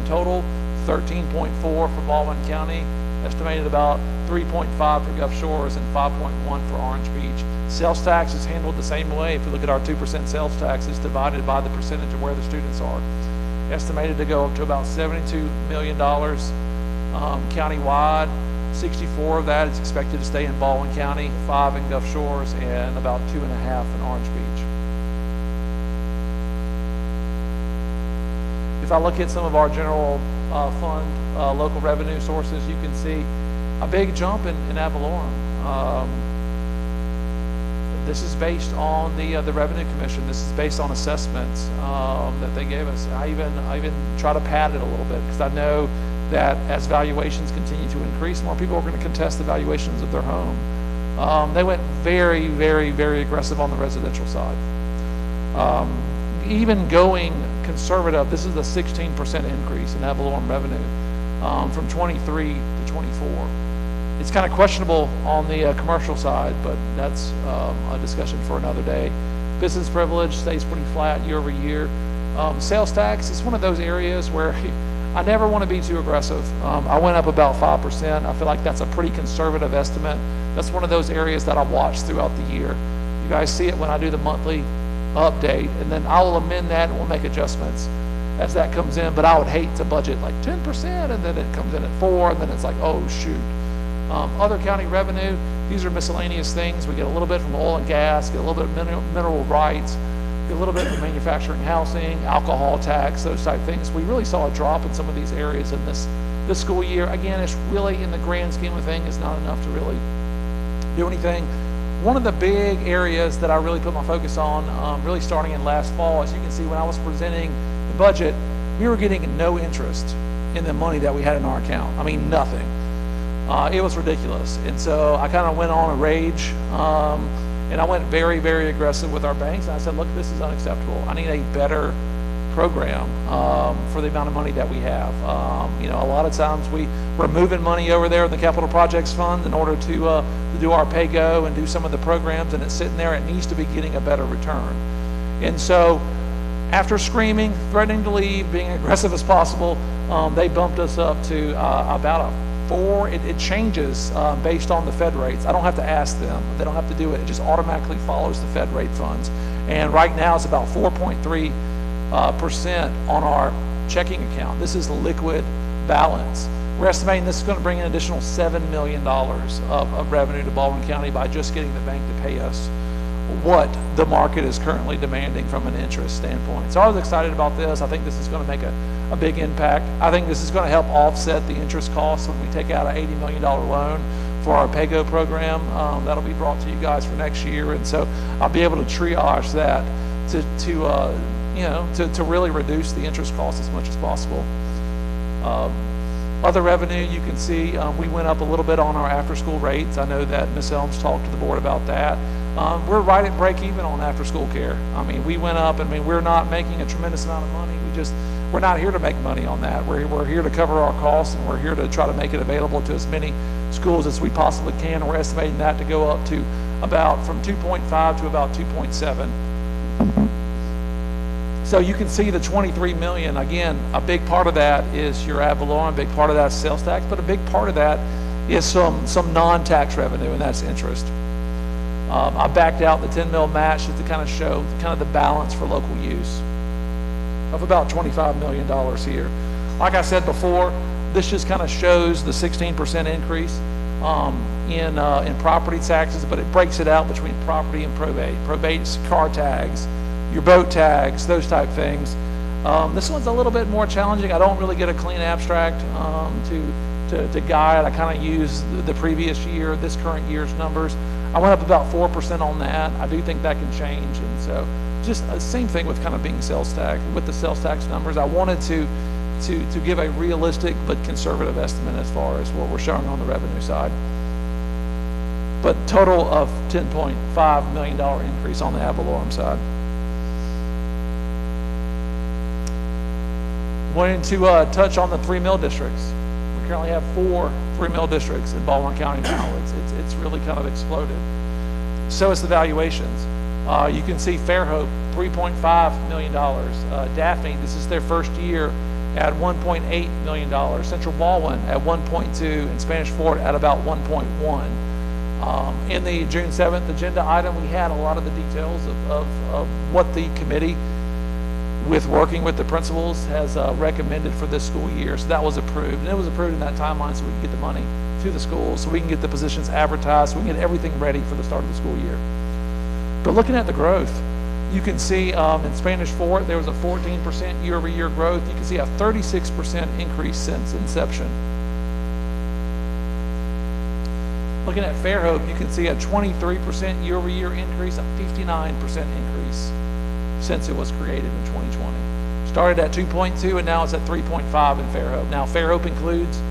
total, 13.4 for Baldwin County, estimated about 3.5 for Gulf Shores and 5.1 for Orange Beach. Sales tax is handled the same way. If you look at our 2% sales tax, it's divided by the percentage of where the students are. Estimated to go up to about $72 million countywide. 64 of that is expected to stay in Baldwin County, 5 in Gulf Shores, and about 2.5 in Orange Beach. If I look at some of our general fund local revenue sources, you can see a big jump in ad valorem. This is based on the Revenue Commission. This is based on assessments that they gave us. I even try to pad it a little bit because I know that as valuations continue to increase, more people are going to contest the valuations of their home. They went very, very, very aggressive on the residential side. Even going conservative, this is a 16% increase in ad valorem revenue from 23 to 24. It's kind of questionable on the commercial side, but that's a discussion for another day. Business privilege stays pretty flat year over year. Sales tax is one of those areas where I never want to be too aggressive. I went up about 5%. I feel like that's a pretty conservative estimate. That's one of those areas that I watch throughout the year. You guys see it when I do the monthly update, and then I will amend that and we'll make adjustments as that comes in. But I would hate to budget like 10% and then it comes in at 4%, and then it's like, oh shoot. Other county revenue, these are miscellaneous things. We get a little bit from oil and gas, get a little bit of mineral rights, get a little bit from manufacturing housing, alcohol tax, those type things. We really saw a drop in some of these areas in this school year. Again, it's really, in the grand scheme of things, it's not enough to really do anything. One of the big areas that I really put my focus on, really starting in last fall, as you can see, when I was presenting the budget, we were getting no interest in the money that we had in our account. I mean, nothing. It was ridiculous. And so I kind of went on a rage, and I went very, very aggressive with our banks. And I said, look, this is unacceptable. I need a better program for the amount of money that we have. You know, a lot of times we're moving money over there in the Capital Projects Fund in order to do our pay-go and do some of the programs, and it's sitting there. It needs to be getting a better return. And so after screaming, threatening to leave, being aggressive as possible, they bumped us up to about a 4. It changes based on the Fed rates. I don't have to ask them. They don't have to do it. It just automatically follows the Fed rate funds. And right now it's about 4.3% on our checking account. This is the liquid balance. We're estimating this is going to bring in an additional $7 million of revenue to Baldwin County by just getting the bank to pay us what the market is currently demanding from an interest standpoint. So I was excited about this. I think this is going to make a big impact. I think this is going to help offset the interest costs when we take out an $80 million loan for our PAYGO program. That'll be brought to you guys for next year. And so I'll be able to triage that to really reduce the interest costs as much as possible. Other revenue, you can see we went up a little bit on our after-school rates. I know that Ms. Elms talked to the board about that. We're right at break even on after-school care. I mean, we went up. I mean, we're not making a tremendous amount of money. We're not here to make money on that. We're here to cover our costs, and we're here to try to make it available to as many schools as we possibly can. And we're estimating that to go up to about from 2.5 to about 2.7. So you can see the 23 million. Again, a big part of that is your ad valorem, a big part of that is sales tax, but a big part of that is some non-tax revenue, and that's interest. I backed out the 10 mil match just to kind of show kind of the balance for local use of about $25 million here. Like I said before, this just kind of shows the 16% increase in property taxes, but it breaks it out between property and probate. Probate's car tags, your boat tags, those type things. This one's a little bit more challenging. I don't really get a clean abstract to guide. I kind of use the previous year, this current year's numbers. I went up about 4% on that. I do think that can change. And so just the same thing with kind of being sales tax. With the sales tax numbers, I wanted to give a realistic but conservative estimate as far as what we're showing on the revenue side. But total of $10.5 million increase on the ad valorem side. Wanting to touch on the 3 mill districts. We currently have 4 3-mill districts in Baldwin County now. It's really kind of exploded. So is the valuations. You can see Fairhope, $3.5 million. Daphne, this is their first year at $1.8 million. Central Baldwin at 1.2, and Spanish Fort at about 1.1. In the June 7th agenda item, we had a lot of the details of what the committee, with working with the principals, has recommended for this school year. So that was approved, and it was approved in that timeline so we can get the money to the schools, so we can get the positions advertised, so we can get everything ready for the start of the school year. But looking at the growth, you can see in Spanish Fort, there was a 14% year-over-year growth. You can see a 36% increase since inception. Looking at Fairhope, you can see a 23% year-over-year increase, a 59% increase since it was created in 2020. Started at 2.2 and now it's at 3.5 in Fairhope. Now Fairhope includes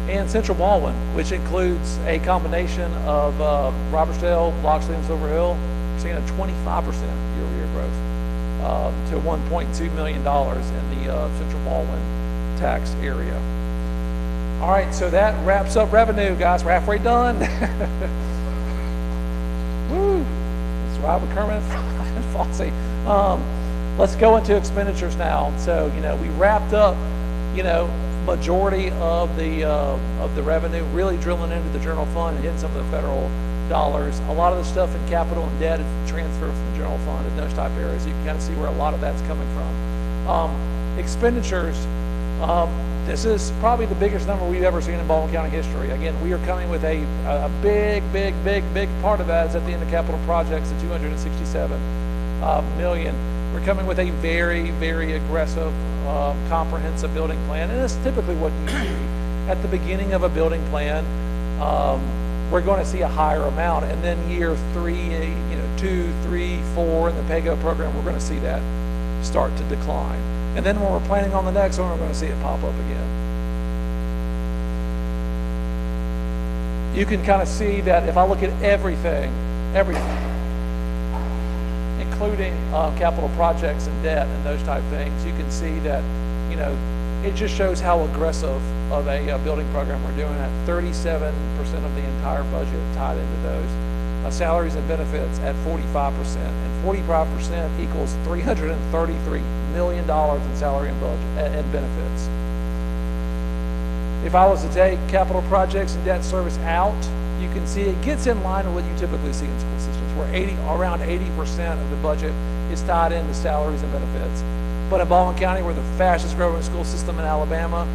and Central Baldwin, which includes a combination of Robertsdale, Loxley, and Silver Hill, seeing a 25% year-over-year growth. to $1.2 million in the Central Baldwin tax area. All right, so that wraps up revenue, guys. We're halfway done. Woo! Let's ride with Kermit and Fosse. Let's go into expenditures now. So, we wrapped up, majority of the revenue, really drilling into the general fund and hitting some of the federal dollars. A lot of the stuff in capital and debt is transferred from the general fund and those type areas. You can kind of see where a lot of that's coming from. Expenditures, this is probably the biggest number we've ever seen in Baldwin County history. Again, we are coming with a big part of that is at the end of capital projects, the 267 million. We're coming with a very aggressive, comprehensive building plan, and it's typically what you see at the beginning of a building plan. We're going to see a higher amount, and then year 3, 2, 3, 4 in the PAYGO program, we're going to see that start to decline. And then when we're planning on the next one, we're going to see it pop up again. You can kind of see that if I look at everything, including capital projects and debt and those type things, you can see that, it just shows how aggressive of a building program we're doing at 37% of the entire budget tied into those. Salaries and benefits at 45%, and 45% equals $333 million in salary and budget and benefits. If I was to take capital projects and debt service out, you can see it gets in line with what you typically see in school systems, where around 80% of the budget is tied into salaries and benefits. But in Baldwin County, we're the fastest growing school system in Alabama.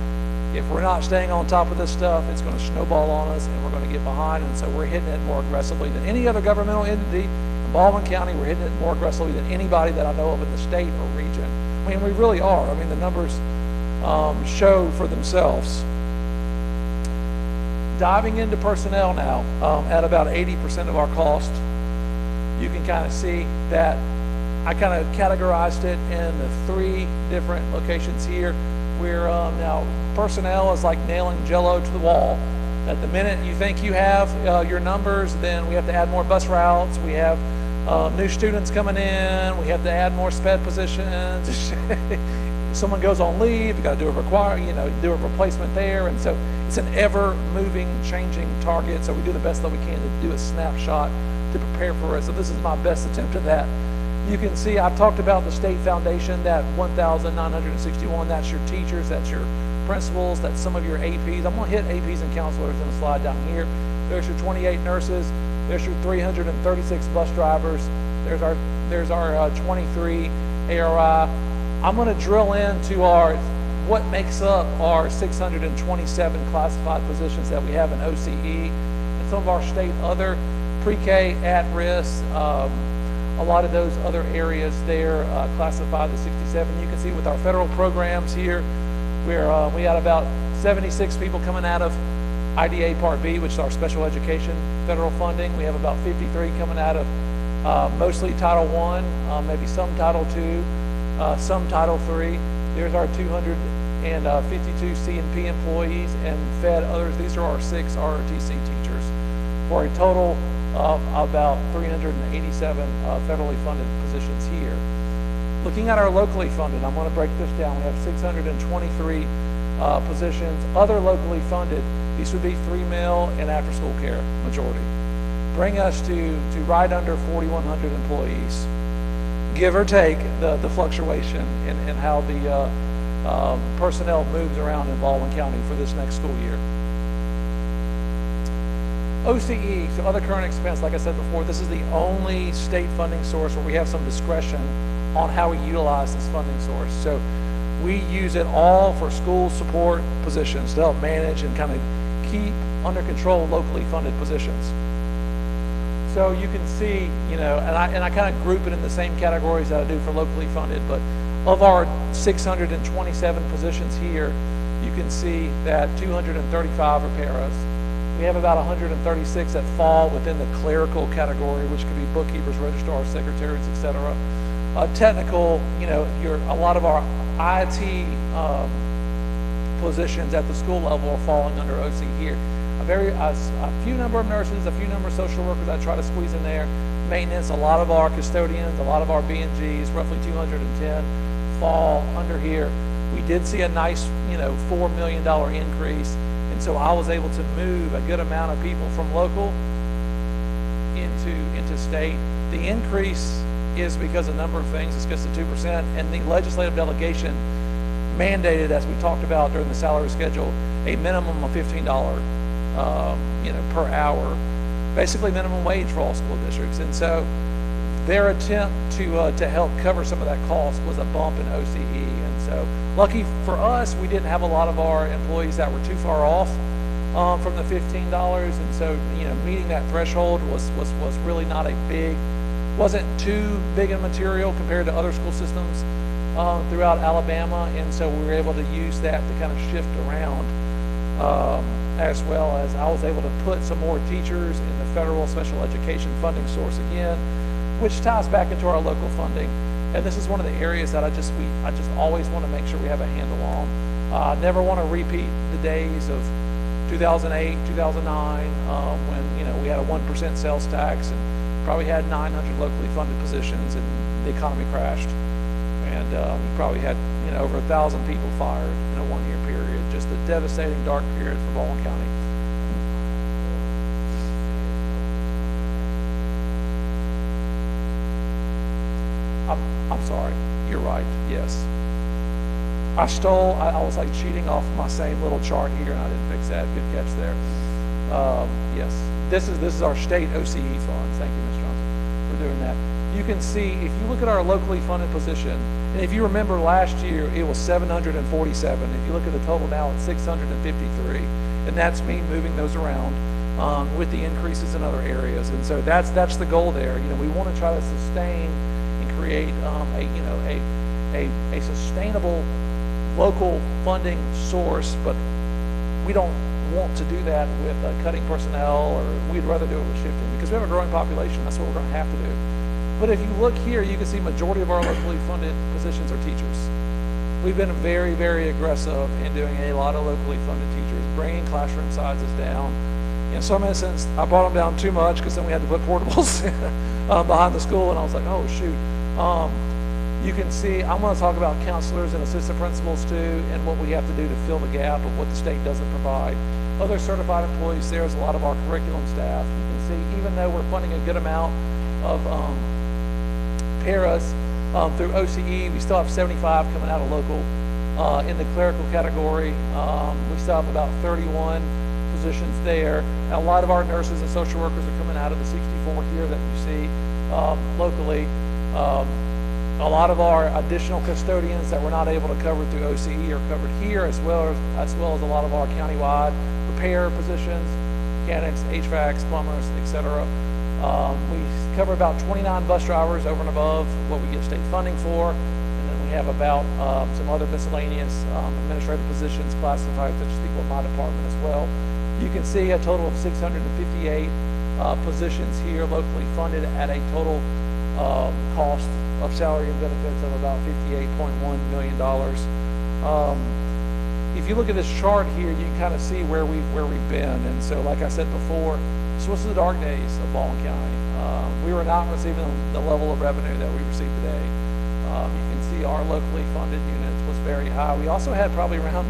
If we're not staying on top of this stuff, it's going to snowball on us and we're going to get behind. And so we're hitting it more aggressively than any other governmental entity. In Baldwin County, we're hitting it more aggressively than anybody that I know of in the state or region. I mean, we really are. I mean, the numbers show for themselves. Diving into personnel now, at about 80% of our cost, you can kind of see that I kind of categorized it in the 3 different locations here. Where now personnel is like nailing Jell-O to the wall. At the minute you think you have your numbers, then we have to add more bus routes. We have new students coming in. We have to add more sped positions. Someone goes on leave, you got to do a replacement there, and so it's an ever-moving, changing target. So we do the best that we can to do a snapshot to prepare for it. So this is my best attempt at that. You can see I've talked about the state foundation, that 1,961, that's your teachers, that's your principals, that's some of your APs. I'm going to hit APs and counselors in a slide down here. There's your 28 nurses, there's your 336 bus drivers, there's our 23 ARI. I'm going to drill into what makes up our 627 classified positions that we have in OCE and some of our state other pre-K at risk. A lot of those other areas there classify the 67. You can see with our federal programs here, where we had about 76 people coming out of IDA Part B, which is our special education federal funding. We have about 53 coming out of mostly Title I, maybe some Title II, some Title III. There's our 252 C&P employees and Fed others. These are our 6 ROTC teachers for a total of about 387 federally funded positions here. Looking at our locally funded, I'm going to break this down. We have 623 positions. Other locally funded, these would be 3-mill and after-school care, majority. Bring us to right under 4,100 employees, give or take the fluctuation in how the personnel moves around in Baldwin County for this next school year. OCE, so other current expense, like I said before, this is the only state funding source where we have some discretion on how we utilize this funding source. So we use it all for school support positions to help manage and kind of keep under control locally funded positions. So you can see, and I kind of group it in the same categories that I do for locally funded, but of our 627 positions here, you can see that 235 are paras. We have about 136 that fall within the clerical category, which could be bookkeepers, registrars, secretaries, etc. Technical, a lot of our IT positions at the school level are falling under OC here. a few number of nurses, a few number of social workers I try to squeeze in there. Maintenance, a lot of our custodians, a lot of our B&Gs, roughly 210 fall under here. We did see a nice, $4 million increase, and so I was able to move a good amount of people from local into state. The increase is because of a number of things. It's because of 2%, and the legislative delegation mandated, as we talked about during the salary schedule, a minimum of $15, per hour, basically minimum wage for all school districts. And so their attempt to help cover some of that cost was a bump in OCE. And so lucky for us, we didn't have a lot of our employees that were too far off from the $15. And so, meeting that threshold was really not wasn't too big in material compared to other school systems throughout Alabama. And so we were able to use that to kind of shift around, as well as I was able to put some more teachers in the federal special education funding source again, which ties back into our local funding. And this is one of the areas that I just always want to make sure we have a handle on. I never want to repeat the days of 2008, 2009, when we had a 1% sales tax and probably had 900 locally funded positions, and the economy crashed. And we probably had over 1,000 people fired in a one-year period. Just a devastating, dark period for Baldwin County. I'm sorry. You're right. Yes. I was like cheating off my same little chart here, and I didn't fix that. Good catch there. Yes. This is our state OCE funds. Thank you, Ms. Johnson, for doing that. You can see, if you look at our locally funded position, and if you remember last year, it was 747. If you look at the total now, it's 653. And that's me moving those around with the increases in other areas. And so that's the goal there. We want to try to sustain and create a sustainable local funding source, but we don't want to do that with cutting personnel, or we'd rather do it with shifting, because we have a growing population. That's what we're going to have to do. But if you look here, you can see majority of our locally funded positions are teachers. We've been very, very aggressive in doing a lot of locally funded teachers, bringing classroom sizes down. In some instances, I brought them down too much, because then we had to put portables behind the school, and I was like, oh, shoot. You can see, I'm going to talk about counselors and assistant principals too, and what we have to do to fill the gap of what the state doesn't provide. Other certified employees, there's a lot of our curriculum staff. You can see, even though we're funding a good amount of paras through OCE, we still have 75 coming out of local. In the clerical category, we still have about 31 positions there. And a lot of our nurses and social workers are coming out of the 64 here that you see locally. A lot of our additional custodians that we're not able to cover through OCE are covered here, as well as a lot of our countywide repair positions, mechanics, HVACs, plumbers, etc. We cover about 29 bus drivers over and above what we get state funding for, and then we have about some other miscellaneous administrative positions classified, such as people in my department as well. You can see a total of 658 positions here locally funded at a total cost of salary and benefits of about $58.1 million. If you look at this chart here, you can kind of see where we've been. And so, like I said before, this was the dark days of Baldwin County. We were not receiving the level of revenue that we receive today. You can see our locally funded units was very high. We also had probably around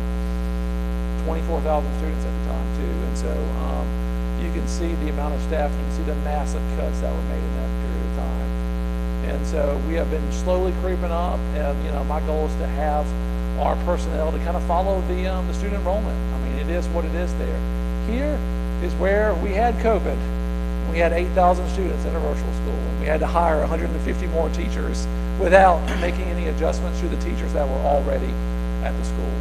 24,000 students at the time too. And so you can see the amount of staff. You can see the massive cuts that were made in that period of time. And so we have been slowly creeping up, and my goal is to have our personnel to kind of follow the student enrollment. I mean, it is what it is there. Here is where we had COVID. We had 8,000 students in a virtual school, and we had to hire 150 more teachers without making any adjustments to the teachers that were already at the school.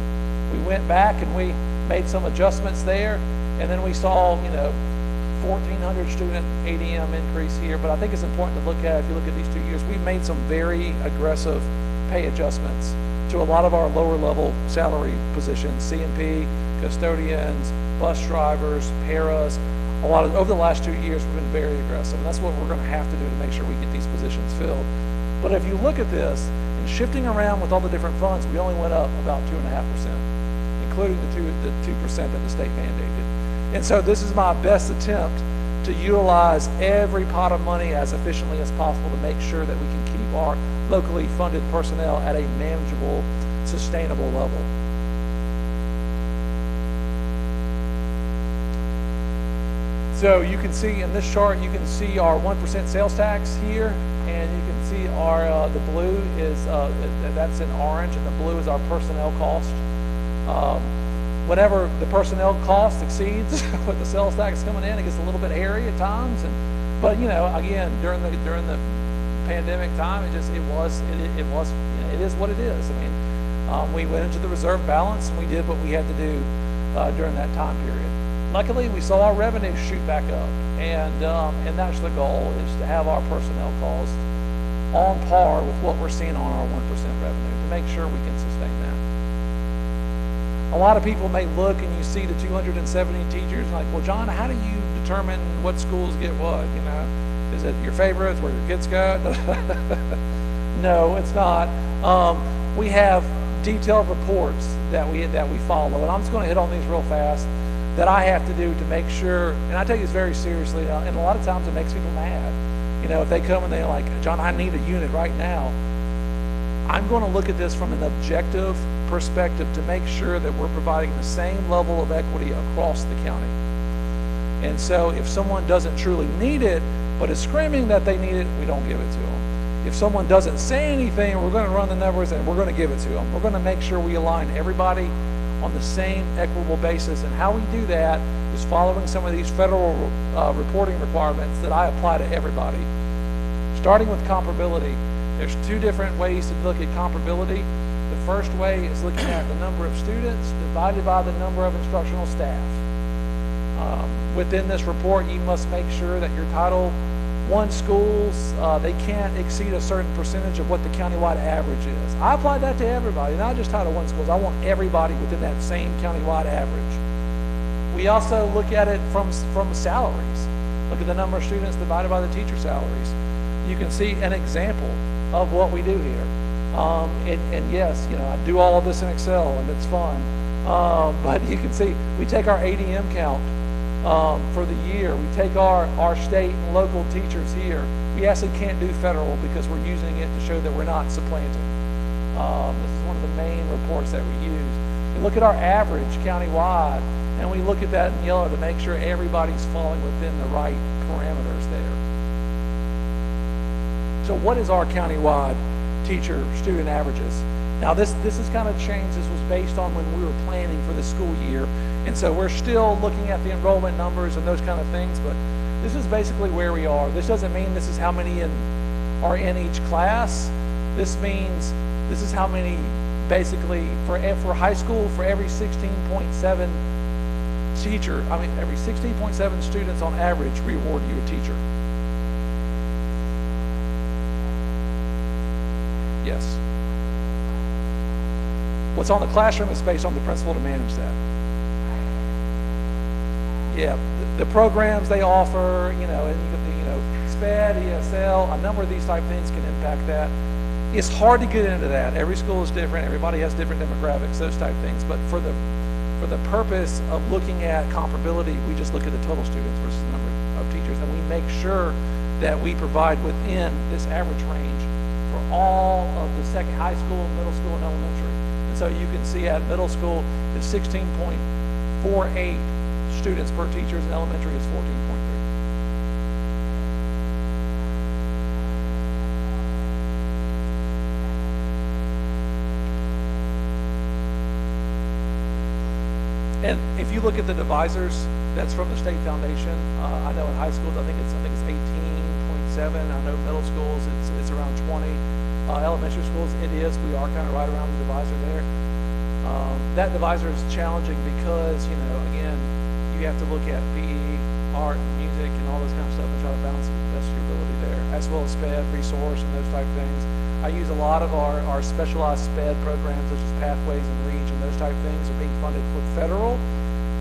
We went back and we made some adjustments there, and then we saw, 1,400 student ADM increase here. But I think it's important to look at, if you look at these 2 years, we've made some very aggressive pay adjustments to a lot of our lower level salary positions, C&P, custodians, bus drivers, paras. Over the last 2 years, we've been very aggressive, and that's what we're going to have to do to make sure we get these positions filled. But if you look at this, and shifting around with all the different funds, we only went up about 2.5%, including the 2% that the state mandated. And so this is my best attempt to utilize every pot of money as efficiently as possible to make sure that we can keep our locally funded personnel at a manageable, sustainable level. So you can see in this chart, you can see our 1% sales tax here, and you can see our the blue is that's in orange, and the blue is our personnel cost. Whenever the personnel cost exceeds what the sales tax coming in, it gets a little bit hairy at times. But you know, again, during the pandemic time, it is what it is. I mean, we went into the reserve balance and we did what we had to do during that time period. Luckily, we saw our revenue shoot back up, and that's the goal, is to have our personnel costs on par with what we're seeing on our 1% revenue to make sure we can sustain that. A lot of people may look and you see the 270 teachers like, well, John, how do you determine what schools get what? You know, is it your favorites, where your kids go? No, it's not. We have detailed reports that we follow, and I'm just going to hit on these real fast, that I have to do to make sure, and I take this very seriously, and a lot of times it makes people mad. You know, if they come and they're like, John, I need a unit right now. I'm going to look at this from an objective perspective to make sure that we're providing the same level of equity across the county. And so if someone doesn't truly need it, but is screaming that they need it, we don't give it to them. If someone doesn't say anything, we're going to run the numbers and we're going to give it to them. We're going to make sure we align everybody on the same equitable basis. And how we do that is following some of these federal reporting requirements that I apply to everybody. Starting with comparability, there's two different ways to look at comparability. The first way is looking at the number of students divided by the number of instructional staff. Within this report, you must make sure that your Title I schools, they can't exceed a certain percentage of what the countywide average is. I apply that to everybody, not just Title I schools. I want everybody within that same countywide average. We also look at it from salaries. Look at the number of students divided by the teacher salaries. You can see an example of what we do here. And yes, you know, I do all of this in Excel and it's fun. But you can see we take our ADM count for the year. We take our state and local teachers here. We actually can't do federal because we're using it to show that we're not supplanting. This is one of the main reports that we use. We look at our average countywide, and we look at that in yellow to make sure everybody's falling within the right parameters there. So what is our countywide teacher-student averages? Now this has kind of changed. This was based on when we were planning for the school year. And so we're still looking at the enrollment numbers and those kind of things, but this is basically where we are. This doesn't mean this is how many are in each class. This means this is how many, basically, for high school, for every 16.7 every 16.7 students on average, we award you a teacher. Yes. What's on the classroom is based on the principal to manage that. Yeah, the programs they offer, you know, and you can, you know, SPED, ESL, a number of these type things can impact that. It's hard to get into that. Every school is different. Everybody has different demographics, those type things. But for the purpose of looking at comparability, we just look at the total students versus the number of teachers, and we make sure that we provide within this average range for all of the second high school, middle school, and elementary. And so you can see at middle school is 16.48 students per teacher, and elementary is 14.3. And if you look at the divisors, that's from the state foundation. I know in high schools, I think it's 18.7. I know middle schools, it's around 20. Elementary schools, it is. We are kind of right around the divisor there. That divisor is challenging because, you know, again, you have to look at PE, art, music, and all this kind of stuff and try to balance the best of your ability there, as well as SPED, resource, and those type of things. I use a lot of our specialized SPED programs, such as Pathways and Reach, and those type of things are being funded with federal,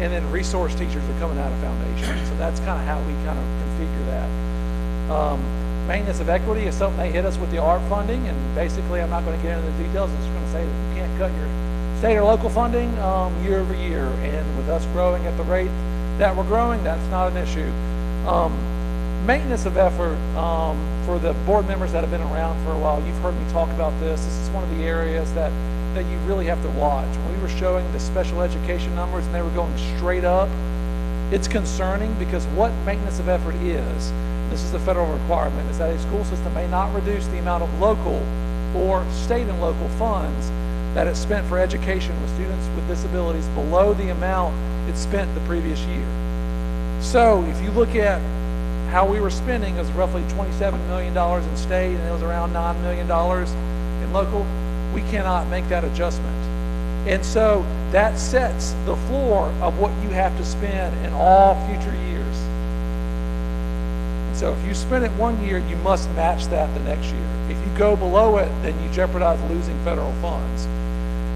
and then resource teachers are coming out of foundation. So that's kind of how we kind of configure that. Maintenance of equity is something they hit us with the art funding, and basically I'm not going to get into the details. I'm just going to say that you can't cut your state or local funding year over year, and with us growing at the rate that we're growing, that's not an issue. Maintenance of effort, for the board members that have been around for a while, you've heard me talk about this. This is one of the areas that you really have to watch. When we were showing the special education numbers and they were going straight up, it's concerning because what maintenance of effort is, this is the federal requirement, is that a school system may not reduce the amount of local or state and local funds that it spent for education with students with disabilities below the amount it spent the previous year. So if you look at how we were spending, it was roughly $27 million in state and it was around $9 million in local. We cannot make that adjustment. And so that sets the floor of what you have to spend in all future years. And so if you spend it one year, you must match that the next year. If you go below it, then you jeopardize losing federal funds.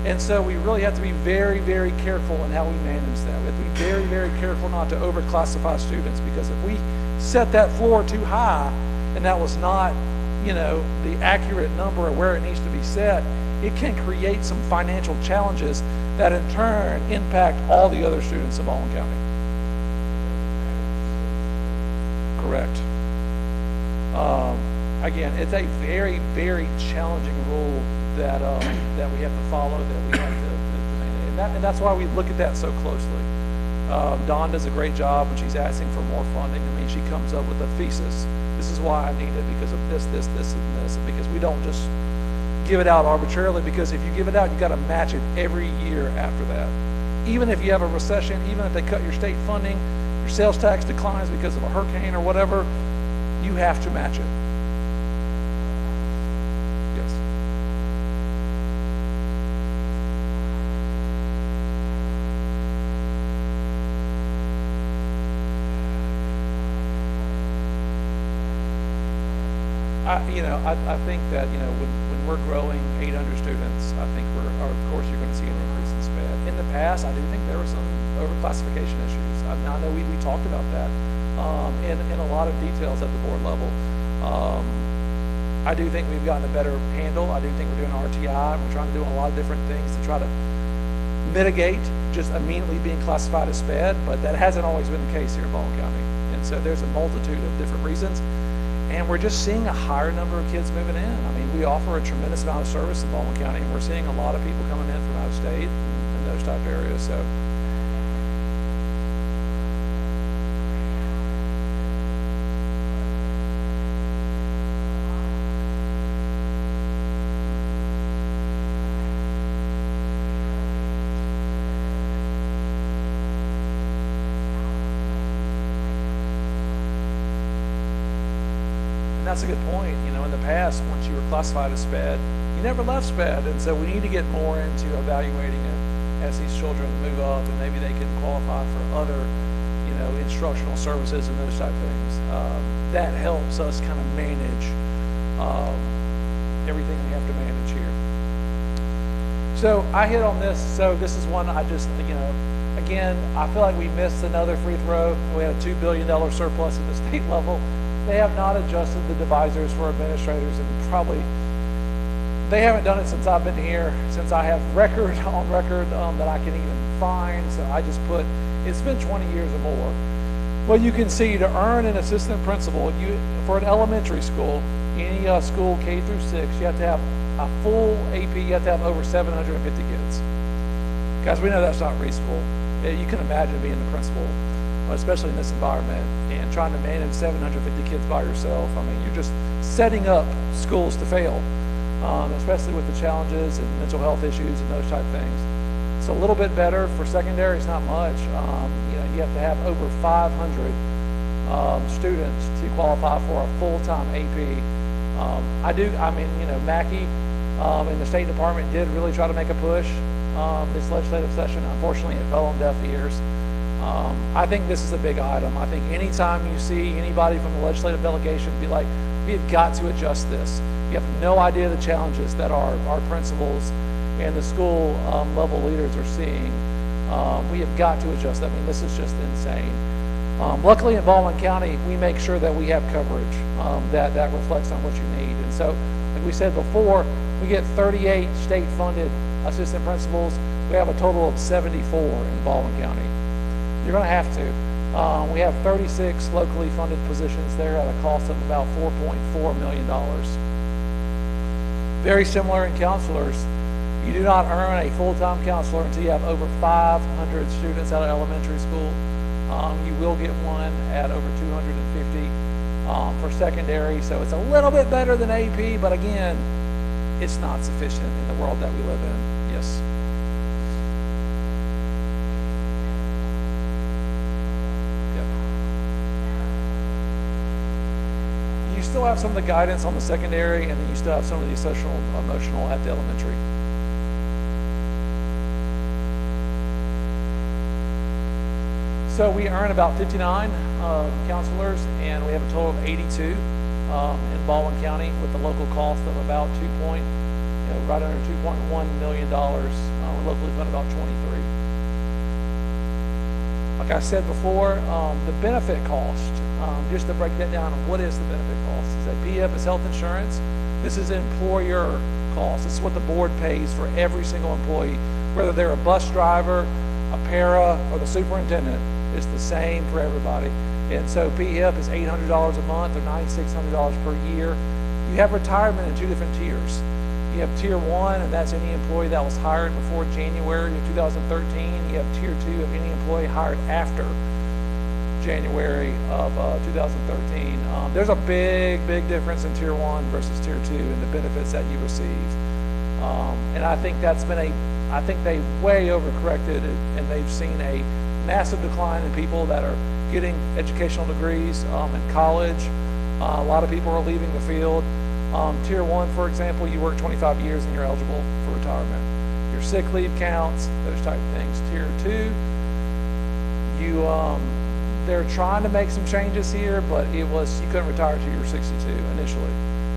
And so we really have to be very, very careful in how we manage that. We have to be very, very careful not to overclassify students, because if we set that floor too high and that was not, the accurate number of where it needs to be set, it can create some financial challenges that in turn impact all the other students in Baldwin County. Correct. Again, it's a very, very challenging rule that we have to follow, that we have to manage. And that's why we look at that so closely. Dawn does a great job when she's asking for more funding. I mean, she comes up with a thesis. This is why I need it because of this, and this, because we don't just give it out arbitrarily, because if you give it out, you got to match it every year after that. Even if you have a recession, even if they cut your state funding, your sales tax declines because of a hurricane or whatever, you have to match it. Yes. I think that, when we're growing 800 students, I think of course, you're going to see an increase in SPED. In the past, I do think there were some overclassification issues. I know we talked about that in a lot of details at the board level. I do think we've gotten a better handle. I do think we're doing RTI. We're trying to do a lot of different things to try to mitigate just immediately being classified as SPED, but that hasn't always been the case here in Baldwin County. And so there's a multitude of different reasons. And we're just seeing a higher number of kids moving in. I mean, we offer a tremendous amount of service in Baldwin County, and we're seeing a lot of people coming in from out of state and those type of areas. So. That's a good point. In the past, once you were classified as SPED, you never left SPED, and so we need to get more into evaluating it as these children move up, and maybe they can qualify for other, instructional services and those type of things. That helps us kind of manage everything we have to manage here. So I hit on this. So this is one I just, again, I feel like we missed another free throw. We had a $2 billion surplus at the state level. They have not adjusted the divisors for administrators, and probably they haven't done it since I've been here, since I have record on record that I can even find. So I just put, it's been 20 years or more. Well, you can see to earn an assistant principal, for an elementary school, any school K through 6, you have to have a full AP, you have to have over 750 kids. Guys, we know that's not reasonable. You can imagine being the principal, especially in this environment, and trying to manage 750 kids by yourself. I mean, you're just setting up schools to fail, especially with the challenges and mental health issues and those type of things. It's a little bit better for secondary. It's not much. You have to have over 500 students to qualify for a full-time AP. Mackey and the State Department did really try to make a push this legislative session. Unfortunately, it fell on deaf ears. I think this is a big item. I think anytime you see anybody from the legislative delegation be like, we have got to adjust this. You have no idea the challenges that our principals and the school level leaders are seeing. We have got to adjust. I mean, this is just insane. Luckily in Baldwin County, we make sure that we have coverage that reflects on what you need. And so, like we said before, we get 38 state-funded assistant principals. We have a total of 74 in Baldwin County. You're going to have to. We have 36 locally funded positions there at a cost of about $4.4 million. Very similar in counselors. You do not earn a full-time counselor until you have over 500 students out of elementary school. You will get one at over 250 for secondary, so it's a little bit better than AP, but again, it's not sufficient in the world that we live in. Yes. You still have some of the guidance on the secondary, and then you still have some of the social emotional at the elementary. So we earn about 59 counselors, and we have a total of 82 in Baldwin County, with the local cost of about right under $2.1 million. We're locally funded about 23. Like I said before, the benefit cost, just to break that down, what is the benefit cost? Is that PF is health insurance. This is employer cost. This is what the board pays for every single employee, whether they're a bus driver, a para, or the superintendent. It's the same for everybody. And so PF is $800 a month or $9,600 per year. You have retirement in two different tiers. You have tier 1, and that's any employee that was hired before January of 2013. You have tier 2 of any employee hired after January of 2013. There's a big difference in tier 1 versus tier 2 in the benefits that you receive. And I think that's been I think they way overcorrected it, and they've seen a massive decline in people that are getting educational degrees in college. A lot of people are leaving the field. Tier 1, for example, you work 25 years and you're eligible for retirement. Your sick leave counts, those type of things. Tier 2, they're trying to make some changes here, but you couldn't retire till you were 62 initially.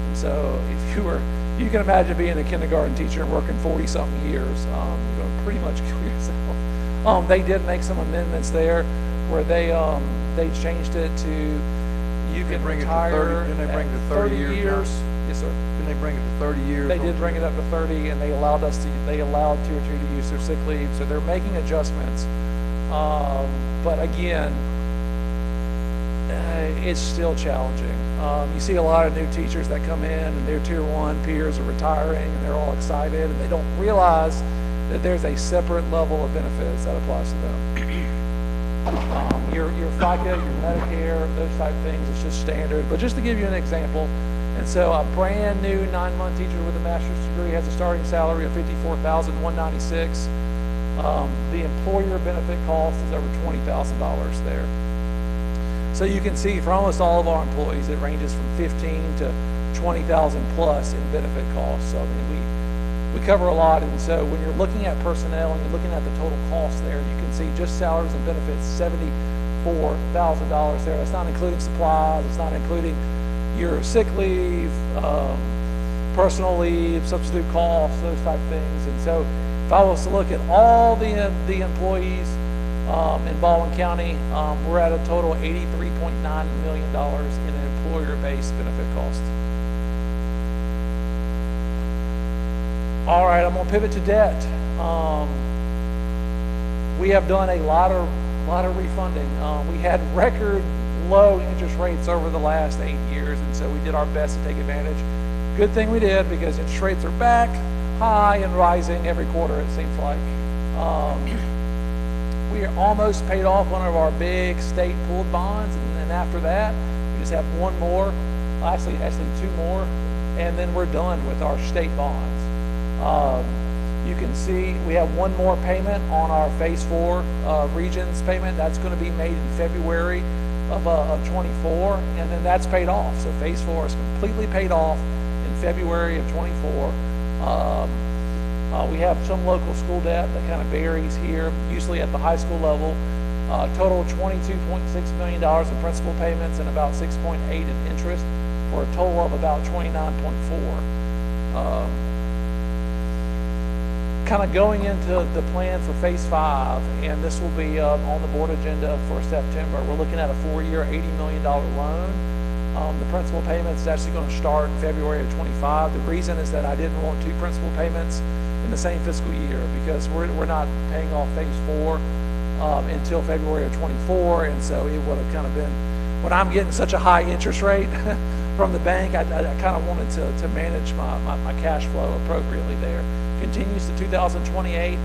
And so if you can imagine being a kindergarten teacher and working 40-something years, you're going to pretty much kill yourself. They did make some amendments there where they changed it to you can retire at 30 years. Yes, sir. Then they bring it to 30 years. They did bring it up to 30, and they allowed tier 2 to use their sick leave. So they're making adjustments. But again, it's still challenging. You see a lot of new teachers that come in, and their tier 1 peers are retiring, and they're all excited, and they don't realize that there's a separate level of benefits that applies to them. Your FICA, your Medicare, those type of things, it's just standard. But just to give you an example, and so a brand new 9-month teacher with a master's degree has a starting salary of $54,196. The employer benefit cost is over $20,000 there. So you can see for almost all of our employees, it ranges from $15,000 to $20,000 plus in benefit costs. So I mean, we cover a lot, and so when you're looking at personnel and you're looking at the total cost there, you can see just salaries and benefits, $74,000 there. That's not including supplies. It's not including your sick leave, personal leave, substitute costs, those type of things. And so if I was to look at all the employees in Baldwin County, we're at a total of $83.9 million in an employer-based benefit cost. All right, I'm going to pivot to debt. We have done a lot of refunding. We had record low interest rates over the last 8 years, and so we did our best to take advantage. Good thing we did, because interest rates are back high and rising every quarter, it seems like. We are almost paid off one of our big state pooled bonds, and then after that, we just have one more, actually 2 more, and then we're done with our state bonds. You can see we have one more payment on our Phase 4 Regions payment. That's going to be made in February of 24, and then that's paid off. So Phase 4 is completely paid off in February of 24. We have some local school debt that kind of varies here, usually at the high school level. Total $22.6 million in principal payments and about 6.8 in interest, for a total of about 29.4. Kind of going into the plan for Phase 5, and this will be on the board agenda for September. We're looking at a 4-year, $80 million loan. The principal payments is actually going to start in February of 25. The reason is that I didn't want 2 principal payments in the same fiscal year, because we're not paying off Phase 4 until February of 24, and so it would have kind of been, when I'm getting such a high interest rate from the bank, I kind of wanted to manage my cash flow appropriately there. Continues to 2028.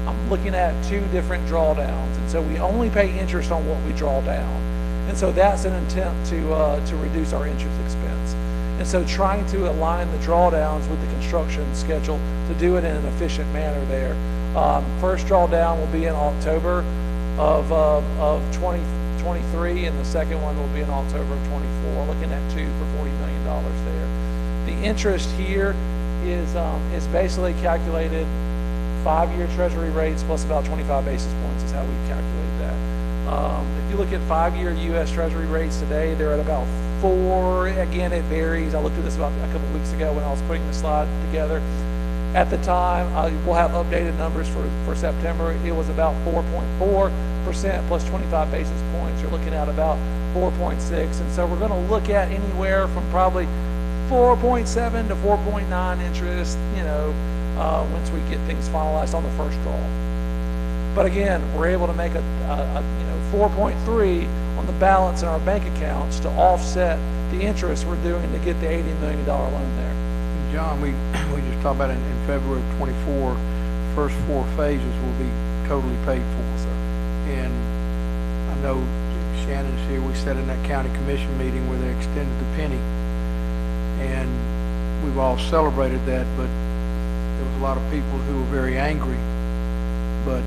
I'm looking at 2 different drawdowns, and so we only pay interest on what we draw down. And so that's an intent to reduce our interest expense. And so trying to align the drawdowns with the construction schedule to do it in an efficient manner there. First drawdown will be in October of 2023, and the second one will be in October of 24, looking at 2 for $40 million there. The interest here is basically calculated 5-year treasury rates plus about 25 basis points is how we calculate that. If you look at 5-year U.S. treasury rates today, they're at about 4. Again, it varies. I looked at this about a couple of weeks ago when I was putting the slide together. At the time, we'll have updated numbers for September. It was about 4.4% plus 25 basis points. You're looking at about 4.6. And so we're going to look at anywhere from probably 4.7 to 4.9 interest, once we get things finalized on the first draw. But again, we're able to make a 4.3 on the balance in our bank accounts to offset the interest we're doing to get the $80 million loan there. John, we just talked about in February of 24, first 4 phases will be totally paid for. Sir. And I know Shannon's here. We sat in that county commission meeting where they extended the penny, and we've all celebrated that, but there was a lot of people who were very angry. But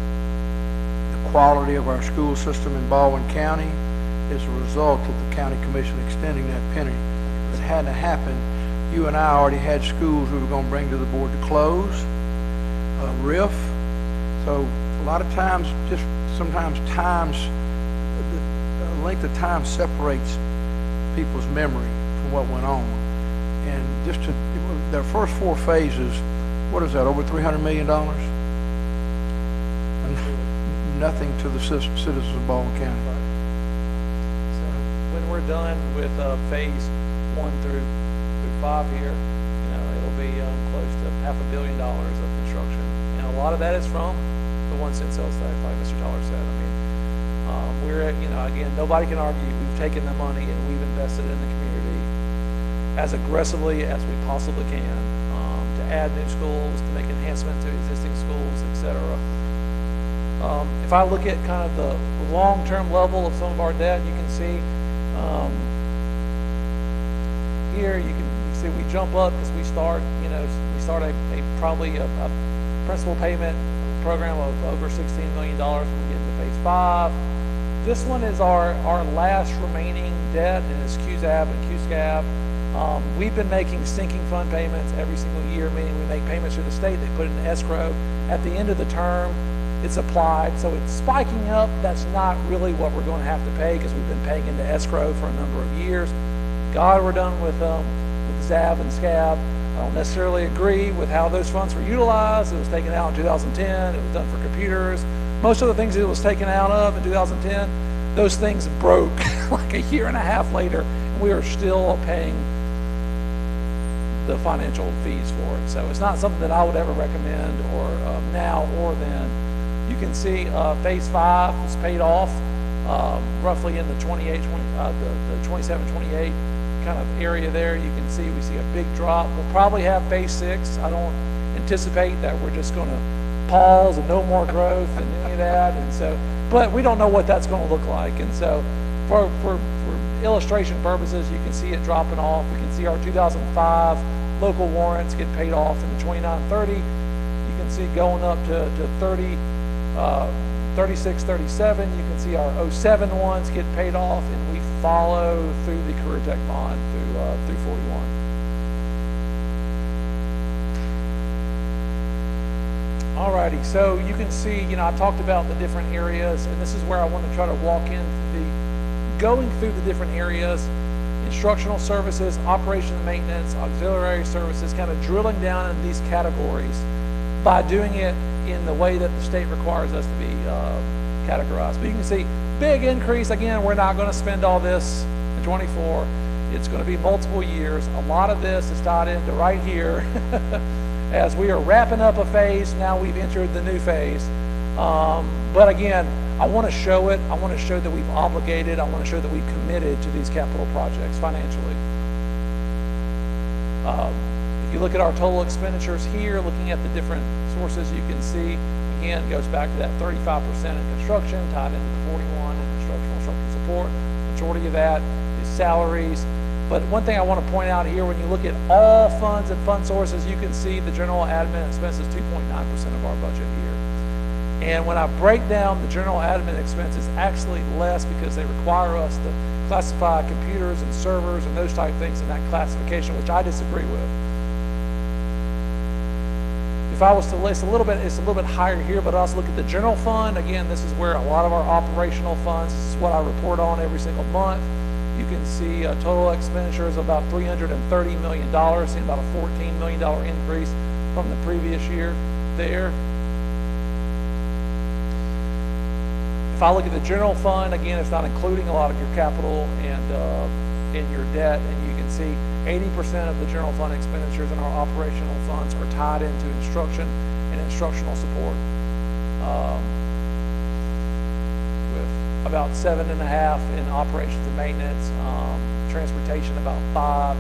the quality of our school system in Baldwin County is a result of the county commission extending that penny. If it hadn't happened, you and I already had schools we were going to bring to the board to close, RIF. So a lot of times, just sometimes the length of time separates people's memory from what went on. And just their first 4 phases, what is that, over $300 million? And nothing to the citizens of Baldwin County. So when we're done with phase 1 through 5 here, it'll be close to $500 million of construction, and a lot of that is from the 1 cent sales tax, like Mr. Toller said. I mean, we're at, again, nobody can argue we've taken the money and we've invested in the community as aggressively as we possibly can to add new schools, to make enhancements to existing schools, etc. If I look at kind of the long-term level of some of our debt, you can see here you can see we jump up because we start probably a principal payment program of over $16 million when we get into phase 5. This one is our last remaining debt, and it's QZAB and QSCAB. We've been making sinking fund payments every single year, meaning we make payments to the state, they put it in escrow. At the end of the term, it's applied, so it's spiking up. That's not really what we're going to have to pay because we've been paying into escrow for a number of years. God, we're done with ZAB and SCAB. I don't necessarily agree with how those funds were utilized. It was taken out in 2010. It was done for computers. Most of the things it was taken out of in 2010, those things broke like a year and a half later, and we are still paying the financial fees for it. So it's not something that I would ever recommend, or now or then. You can see phase 5 is paid off roughly in the 27, 28 kind of area there. You can see we see a big drop. We'll probably have phase 6. I don't anticipate that we're just going to pause and no more growth and any of that. And so, but we don't know what that's going to look like. And so for illustration purposes, you can see it dropping off. We can see our 2005 local warrants get paid off in the 2930. You can see going up to 36, 37. You can see our 07 ones get paid off, and we follow through the Career Tech bond through 41. Alrighty, so you can see, I talked about the different areas, and this is where I want to try to walk into going through the different areas: instructional services, operation and maintenance, auxiliary services, kind of drilling down in these categories by doing it in the way that the state requires us to be categorized. But you can see big increase. Again, we're not going to spend all this in 24. It's going to be multiple years. A lot of this is tied into right here. As we are wrapping up a phase, now we've entered the new phase. But again, I want to show it. I want to show that we've obligated. I want to show that we've committed to these capital projects financially. If you look at our total expenditures here, looking at the different sources, you can see, again, goes back to that 35% in construction, tied into the 41 in instructional support. Majority of that is salaries. But one thing I want to point out here, when you look at all funds and fund sources, you can see the general admin expense is 2.9% of our budget here. And when I break down the general admin expenses, actually less because they require us to classify computers and servers and those type of things in that classification, which I disagree with. If I was to list it's a little bit higher here, but also look at the general fund. Again, this is where a lot of our operational funds, this is what I report on every single month. You can see total expenditures of about $330 million, seeing about a $14 million increase from the previous year there. If I look at the general fund, again, it's not including a lot of your capital and in your debt, and you can see 80% of the general fund expenditures in our operational funds are tied into instruction and instructional support, with about 7.5 in operations and maintenance, transportation about 5,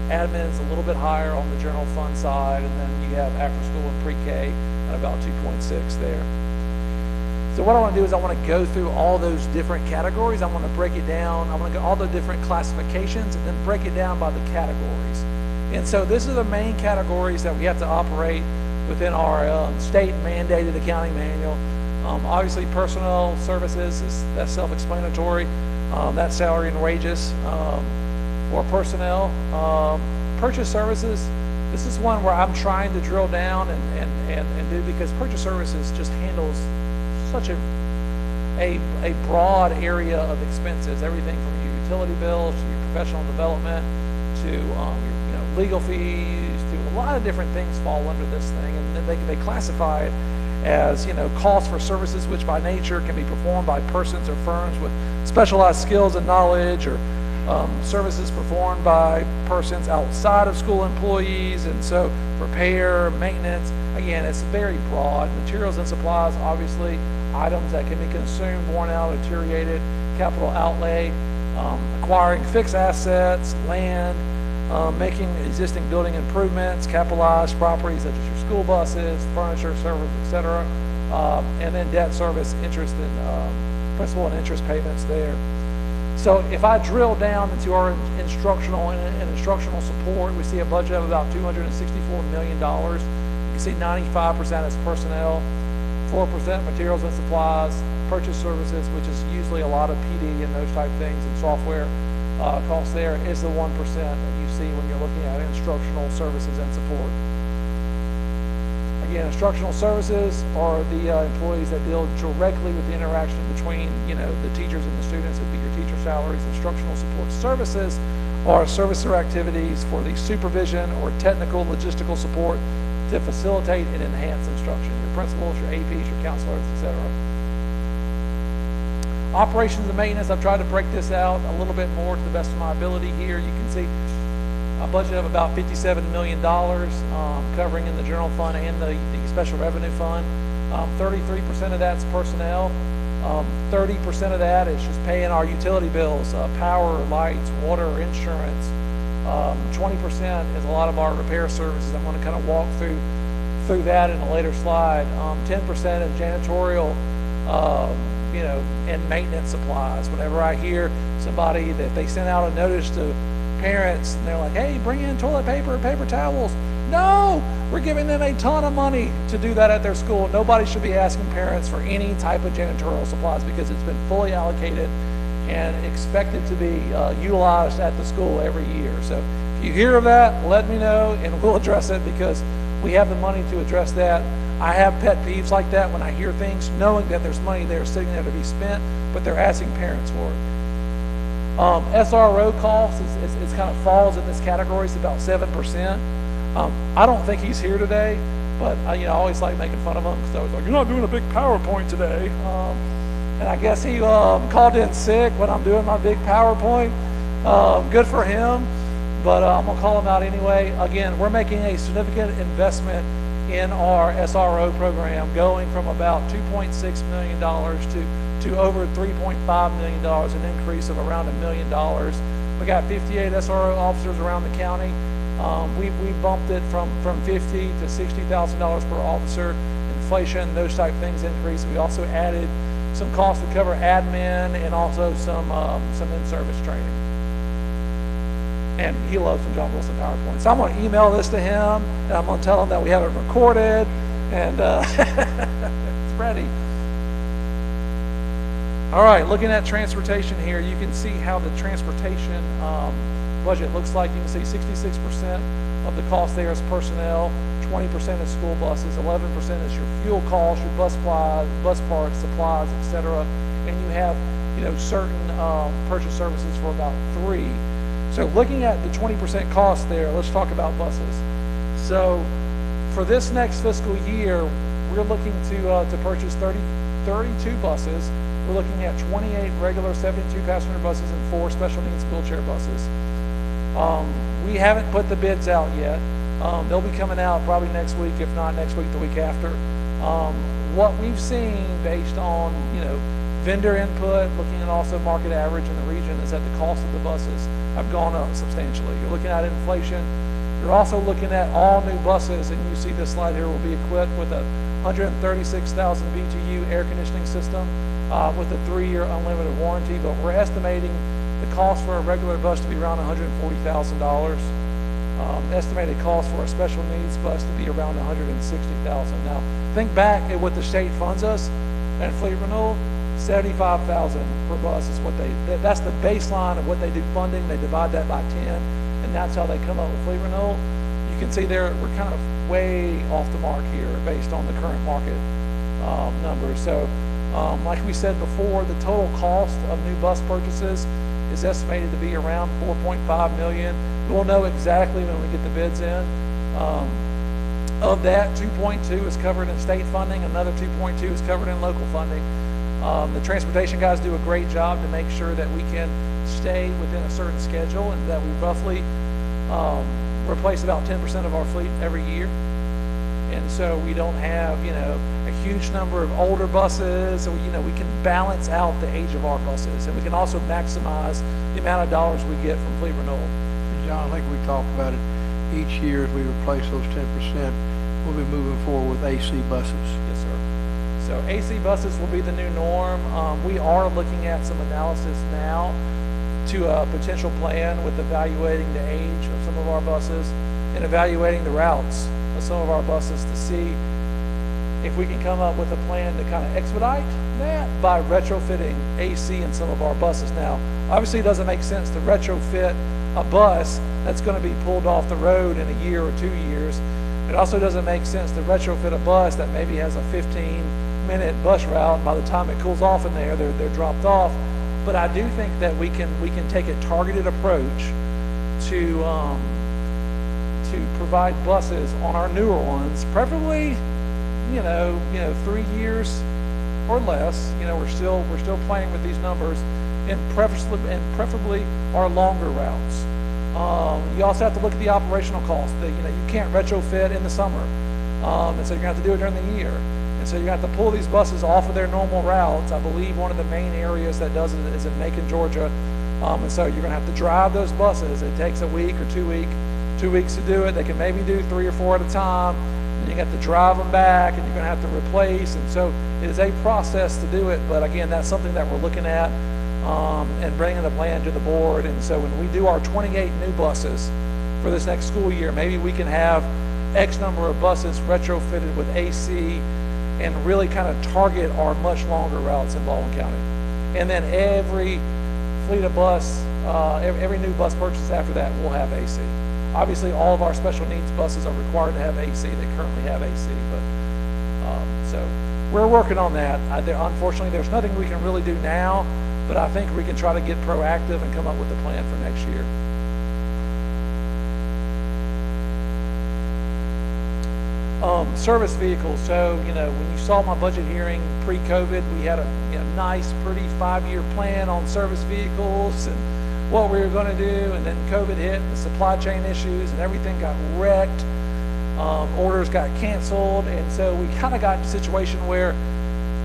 admin is a little bit higher on the general fund side, and then you have after school and pre-K at about 2.6 there. So what I want to do is I want to go through all those different categories. I want to break it down. I want to go all the different classifications and then break it down by the categories. And so this are the main categories that we have to operate within our state mandated accounting manual. Obviously personnel services, that's self-explanatory. That's salary and wages for personnel. Purchase services, this is one where I'm trying to drill down and do, because purchase services just handles such a broad area of expenses, everything from your utility bills to your professional development to your legal fees, to a lot of different things fall under this thing, and then they classify it as costs for services which by nature can be performed by persons or firms with specialized skills and knowledge, or services performed by persons outside of school employees, and so repair, maintenance. Again, it's very broad. Materials and supplies, obviously, items that can be consumed, worn out, deteriorated, capital outlay, acquiring fixed assets, land, making existing building improvements, capitalized properties such as your school buses, furniture, servers, etc., and then debt service, interest and principal and interest payments there. So if I drill down into our instructional and instructional support, we see a budget of about $264 million. You can see 95% is personnel, 4% materials and supplies, purchase services, which is usually a lot of PD and those type of things, and software costs there is the 1% that you see when you're looking at instructional services and support. Again, instructional services are the employees that deal directly with the interaction between the teachers and the students. It'd be your teacher salaries. Instructional support services are service or activities for the supervision or technical logistical support to facilitate and enhance instruction. Your principals, your APs, your counselors, etc. Operations and maintenance, I've tried to break this out a little bit more to the best of my ability here. You can see a budget of about $57 million, covering in the general fund and the special revenue fund. 33% of that's personnel. 30% of that is just paying our utility bills, power, lights, water, insurance. 20% is a lot of our repair services. I'm going to kind of walk through that in a later slide. 10% is janitorial, and maintenance supplies. Whenever I hear somebody that they send out a notice to parents and they're like, hey, bring in toilet paper, paper towels. No, we're giving them a ton of money to do that at their school. Nobody should be asking parents for any type of janitorial supplies because it's been fully allocated and expected to be utilized at the school every year. So if you hear of that, let me know and we'll address it, because we have the money to address that. I have pet peeves like that when I hear things knowing that there's money there sitting there to be spent, but they're asking parents for it. SRO costs is kind of falls in this category. It's about 7%. I don't think he's here today, but I always like making fun of him because I was like, you're not doing a big PowerPoint today. And I guess he called in sick when I'm doing my big PowerPoint. Good for him, but I'm gonna call him out anyway. Again, we're making a significant investment in our SRO program, going from about $2.6 million to to over $3.5 million, an increase of around $1 million. We got 58 SRO officers around the county. We bumped it from $50,000 to $60,000 per officer. Inflation, those type things increased. We also added some costs to cover admin and also some in-service training. And he loves some John Wilson PowerPoint. So I'm going to email this to him, and I'm going to tell him that we have it recorded, and it's ready. All right, looking at transportation here, you can see how the transportation budget looks like. You can see 66% of the cost there is personnel, 20% is school buses, 11% is your fuel costs, your bus parts, supplies, etc. And you have, certain purchase services for about 3%. So looking at the 20% cost there, let's talk about buses. So for this next fiscal year, we're looking to purchase 32 buses. We're looking at 28 regular 72 passenger buses and 4 special needs wheelchair buses. We haven't put the bids out yet. They'll be coming out probably next week, if not next week, the week after. What we've seen based on, vendor input, looking at also market average in the region, is that the cost of the buses have gone up substantially. You're looking at inflation. You're also looking at all new buses, and you see this slide here will be equipped with a 136,000 BTU air conditioning system with a 3-year unlimited warranty, but we're estimating the cost for a regular bus to be around $140,000. Estimated cost for a special needs bus to be around $160,000. Now, think back at what the state funds us and fleet renewal. $75,000 per bus is what that's the baseline of what they do funding. They divide that by 10, and that's how they come up with fleet renewal. You can see there we're kind of way off the mark here based on the current market numbers. So like we said before, the total cost of new bus purchases is estimated to be around $4.5 million. We'll know exactly when we get the bids in. Of that, 2.2 is covered in state funding, another 2.2 is covered in local funding. The transportation guys do a great job to make sure that we can stay within a certain schedule and that we roughly replace about 10% of our fleet every year. And so we don't have, a huge number of older buses. So, we can balance out the age of our buses, and we can also maximize the amount of dollars we get from fleet renewal. John, I think we talked about it. Each year as we replace those 10%, we'll be moving forward with AC buses. Yes, sir. So AC buses will be the new norm. We are looking at some analysis now to a potential plan with evaluating the age of some of our buses and evaluating the routes of some of our buses to see if we can come up with a plan to kind of expedite that by retrofitting AC in some of our buses. Now, obviously it doesn't make sense to retrofit a bus that's going to be pulled off the road in a year or 2 years. It also doesn't make sense to retrofit a bus that maybe has a 15-minute bus route, and by the time it cools off in there, they're dropped off. But I do think that we can take a targeted approach to provide buses on our newer ones, preferably 3 years or less. We're still playing with these numbers, and preferably our longer routes. You also have to look at the operational cost. You can't retrofit in the summer, and so you're going to have to do it during the year. And so you have to pull these buses off of their normal routes. I believe one of the main areas that does it is in Macon, Georgia. And so you're going to have to drive those buses. It takes a week or 2 weeks to do it. They can maybe do 3 or 4 at a time. And you have to drive them back, and you're going to have to replace. And so it is a process to do it. But again, that's something that we're looking at and bringing a plan to the board. And so when we do our 28 new buses for this next school year, maybe we can have X number of buses retrofitted with AC and really kind of target our much longer routes in Baldwin County. And then every fleet of bus, every new bus purchase after that will have AC. Obviously, all of our special needs buses are required to have AC. They currently have AC, but so we're working on that. Unfortunately, there's nothing we can really do now, but I think we can try to get proactive and come up with a plan for next year. Service vehicles. So, when you saw my budget hearing pre-COVID, we had a nice, pretty 5-year plan on service vehicles and what we were going to do. And then COVID hit, and the supply chain issues, and everything got wrecked. Orders got canceled. And so we kind of got in a situation where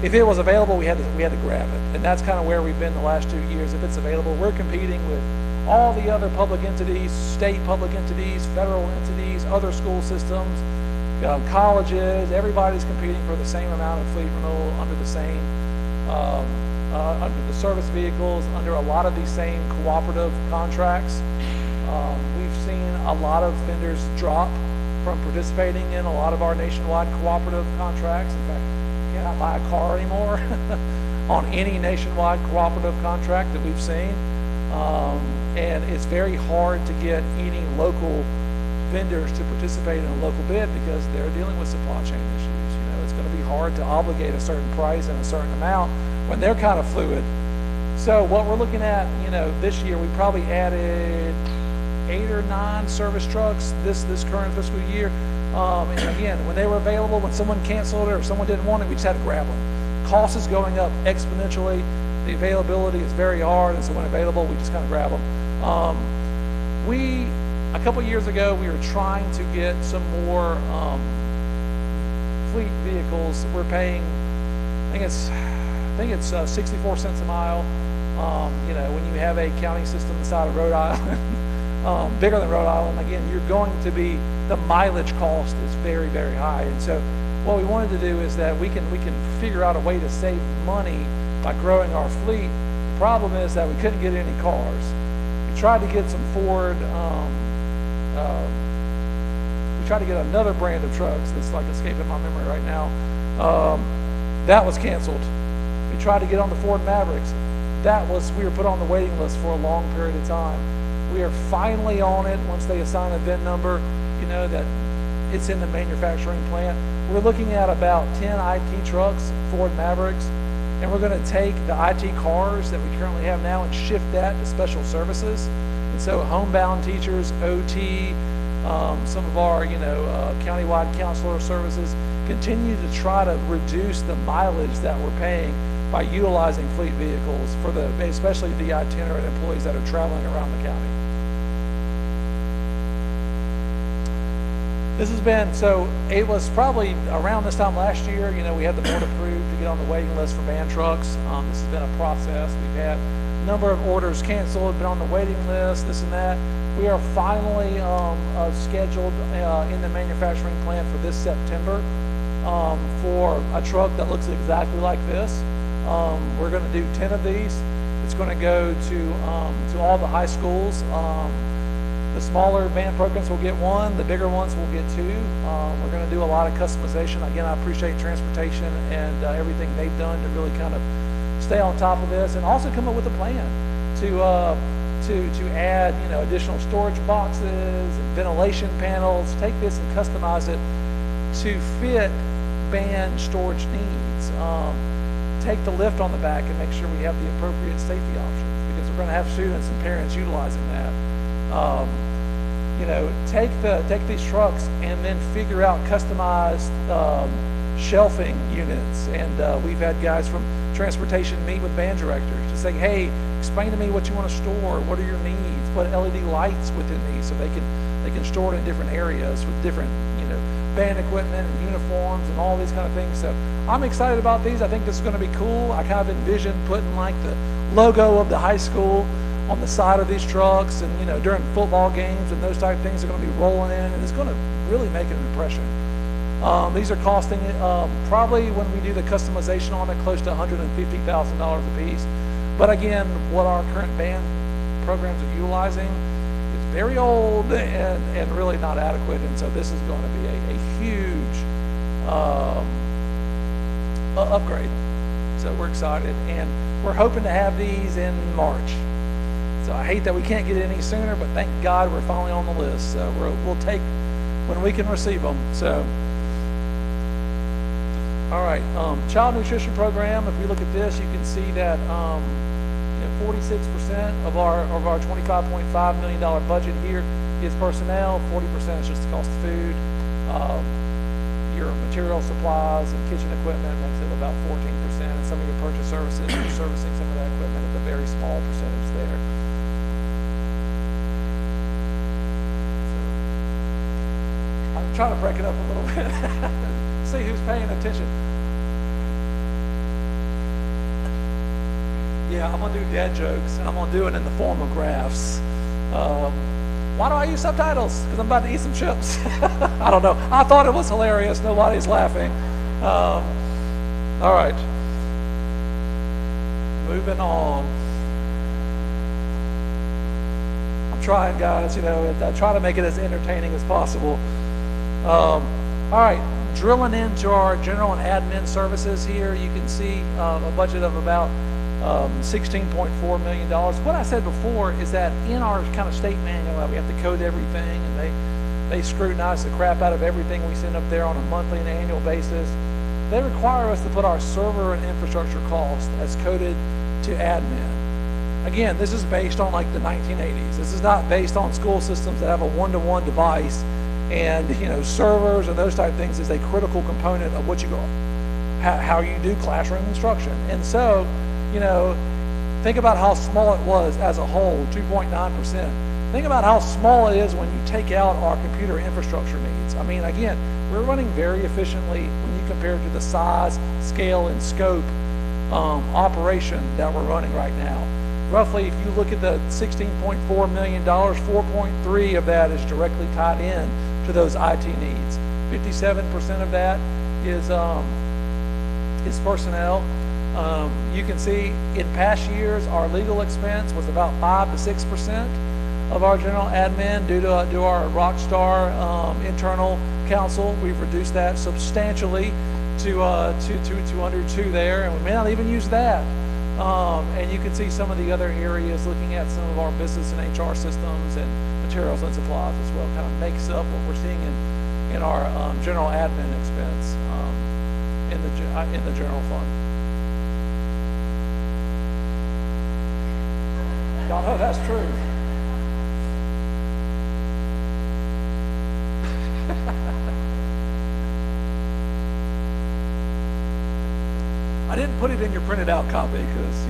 if it was available, we had to grab it. And that's kind of where we've been the last 2 years. If it's available, we're competing with all the other public entities, state public entities, federal entities, other school systems, colleges. Everybody's competing for the same amount of fleet renewal under the same, under the service vehicles, under a lot of these same cooperative contracts. We've seen a lot of vendors drop from participating in a lot of our nationwide cooperative contracts. In fact, you cannot buy a car anymore on any nationwide cooperative contract that we've seen. And it's very hard to get any local vendors to participate in a local bid because they're dealing with supply chain issues. You know, it's going to be hard to obligate a certain price and a certain amount when they're kind of fluid. So what we're looking at, you know, this year we probably added 8 or 9 service trucks this current fiscal year. And again, when they were available, when someone canceled it or someone didn't want it, we just had to grab them. Cost is going up exponentially. The availability is very hard, and so when available, we just kind of grab them. A couple years ago, we were trying to get some more fleet vehicles. We're paying, I think it's 64 cents a mile. You know, when you have a county system the size of Rhode Island, bigger than Rhode Island, again, you're going to be, the mileage cost is very, very high. And so what we wanted to do is that we can figure out a way to save money by growing our fleet. The problem is that we couldn't get any cars. We tried to get some Ford, we tried to get another brand of trucks that's like escaping my memory right now. That was canceled. We tried to get on the Ford Mavericks. We were put on the waiting list for a long period of time. We are finally on it once they assign a VIN number, you know, that it's in the manufacturing plant. We're looking at about 10 IT trucks, Ford Mavericks, and we're going to take the IT cars that we currently have now and shift that to special services. And so homebound teachers, OT, some of our, you know, countywide counselor services continue to try to reduce the mileage that we're paying by utilizing fleet vehicles for especially the itinerant employees that are traveling around the county. This has been, so it was probably around this time last year, you know, we had the board approved to get on the waiting list for van trucks. This has been a process. We've had a number of orders canceled, been on the waiting list, this and that. We are finally scheduled in the manufacturing plant for this September for a truck that looks exactly like this. We're going to do 10 of these. It's going to go to all the high schools. The smaller band programs will get 1. The bigger ones will get 2. We're going to do a lot of customization. Again, I appreciate transportation and everything they've done to really kind of stay on top of this, and also come up with a plan to add, you know, additional storage boxes and ventilation panels. Take this and customize it to fit band storage needs. Take the lift on the back and make sure we have the appropriate safety options, because we're going to have students and parents utilizing that. You know, take these trucks and then figure out customized shelving units. And we've had guys from transportation meet with band directors to say, hey, explain to me what you want to store. What are your needs? Put LED lights within these so they can store it in different areas with different, you know, band equipment and uniforms and all these kind of things. So I'm excited about these. I think this is going to be cool. I kind of envision putting like the logo of the high school on the side of these trucks, and, you know, during football games and those type of things are going to be rolling in, and it's going to really make an impression. These are costing probably, when we do the customization on it, close to $150,000 a piece. But again, what our current band programs are utilizing is very old and really not adequate, and so this is going to be a huge upgrade. So we're excited, and we're hoping to have these in March. So I hate that we can't get it any sooner, but thank God we're finally on the list. So we'll take when we can receive them. So, all right, child nutrition program. If we look at this, you can see that 46% of our $25.5 million budget here is personnel. 40% is just the cost of food. Your material supplies and kitchen equipment makes it about 14%, and some of your purchase services, you're servicing some of that equipment at a very small percentage there. I'm trying to break it up a little bit. See who's paying attention. Yeah, I'm gonna do dad jokes, and I'm gonna do it in the form of graphs. Why do I use subtitles? Because I'm about to eat some chips. I don't know. I thought it was hilarious. Nobody's laughing. All right. Moving on. I'm trying, guys. I try to make it as entertaining as possible. All right. Drilling into our general and admin services here, you can see a budget of about $16.4 million. What I said before is that in our kind of state manual, we have to code everything, and they scrutinize the crap out of everything we send up there on a monthly and annual basis. They require us to put our server and infrastructure cost as coded to admin. Again, this is based on like the 1980s. This is not based on school systems that have a one-to-one device, and servers and those type of things is a critical component of what how you do classroom instruction. And so, think about how small it was as a whole, 2.9%. Think about how small it is when you take out our computer infrastructure needs. I mean, again, we're running very efficiently when you compare it to the size, scale, and scope operation that we're running right now. Roughly, if you look at the $16.4 million, 4.3 of that is directly tied in to those IT needs. 57% of that is personnel. You can see in past years, our legal expense was about 5 to 6% of our general admin due to our Rockstar internal counsel. We've reduced that substantially to under 2 there, and we may not even use that. And you can see some of the other areas looking at some of our business and HR systems and materials and supplies as well. Kind of makes up what we're seeing in our general admin expense in the general fund. Y'all know that's true. I didn't put it in your printed out copy because,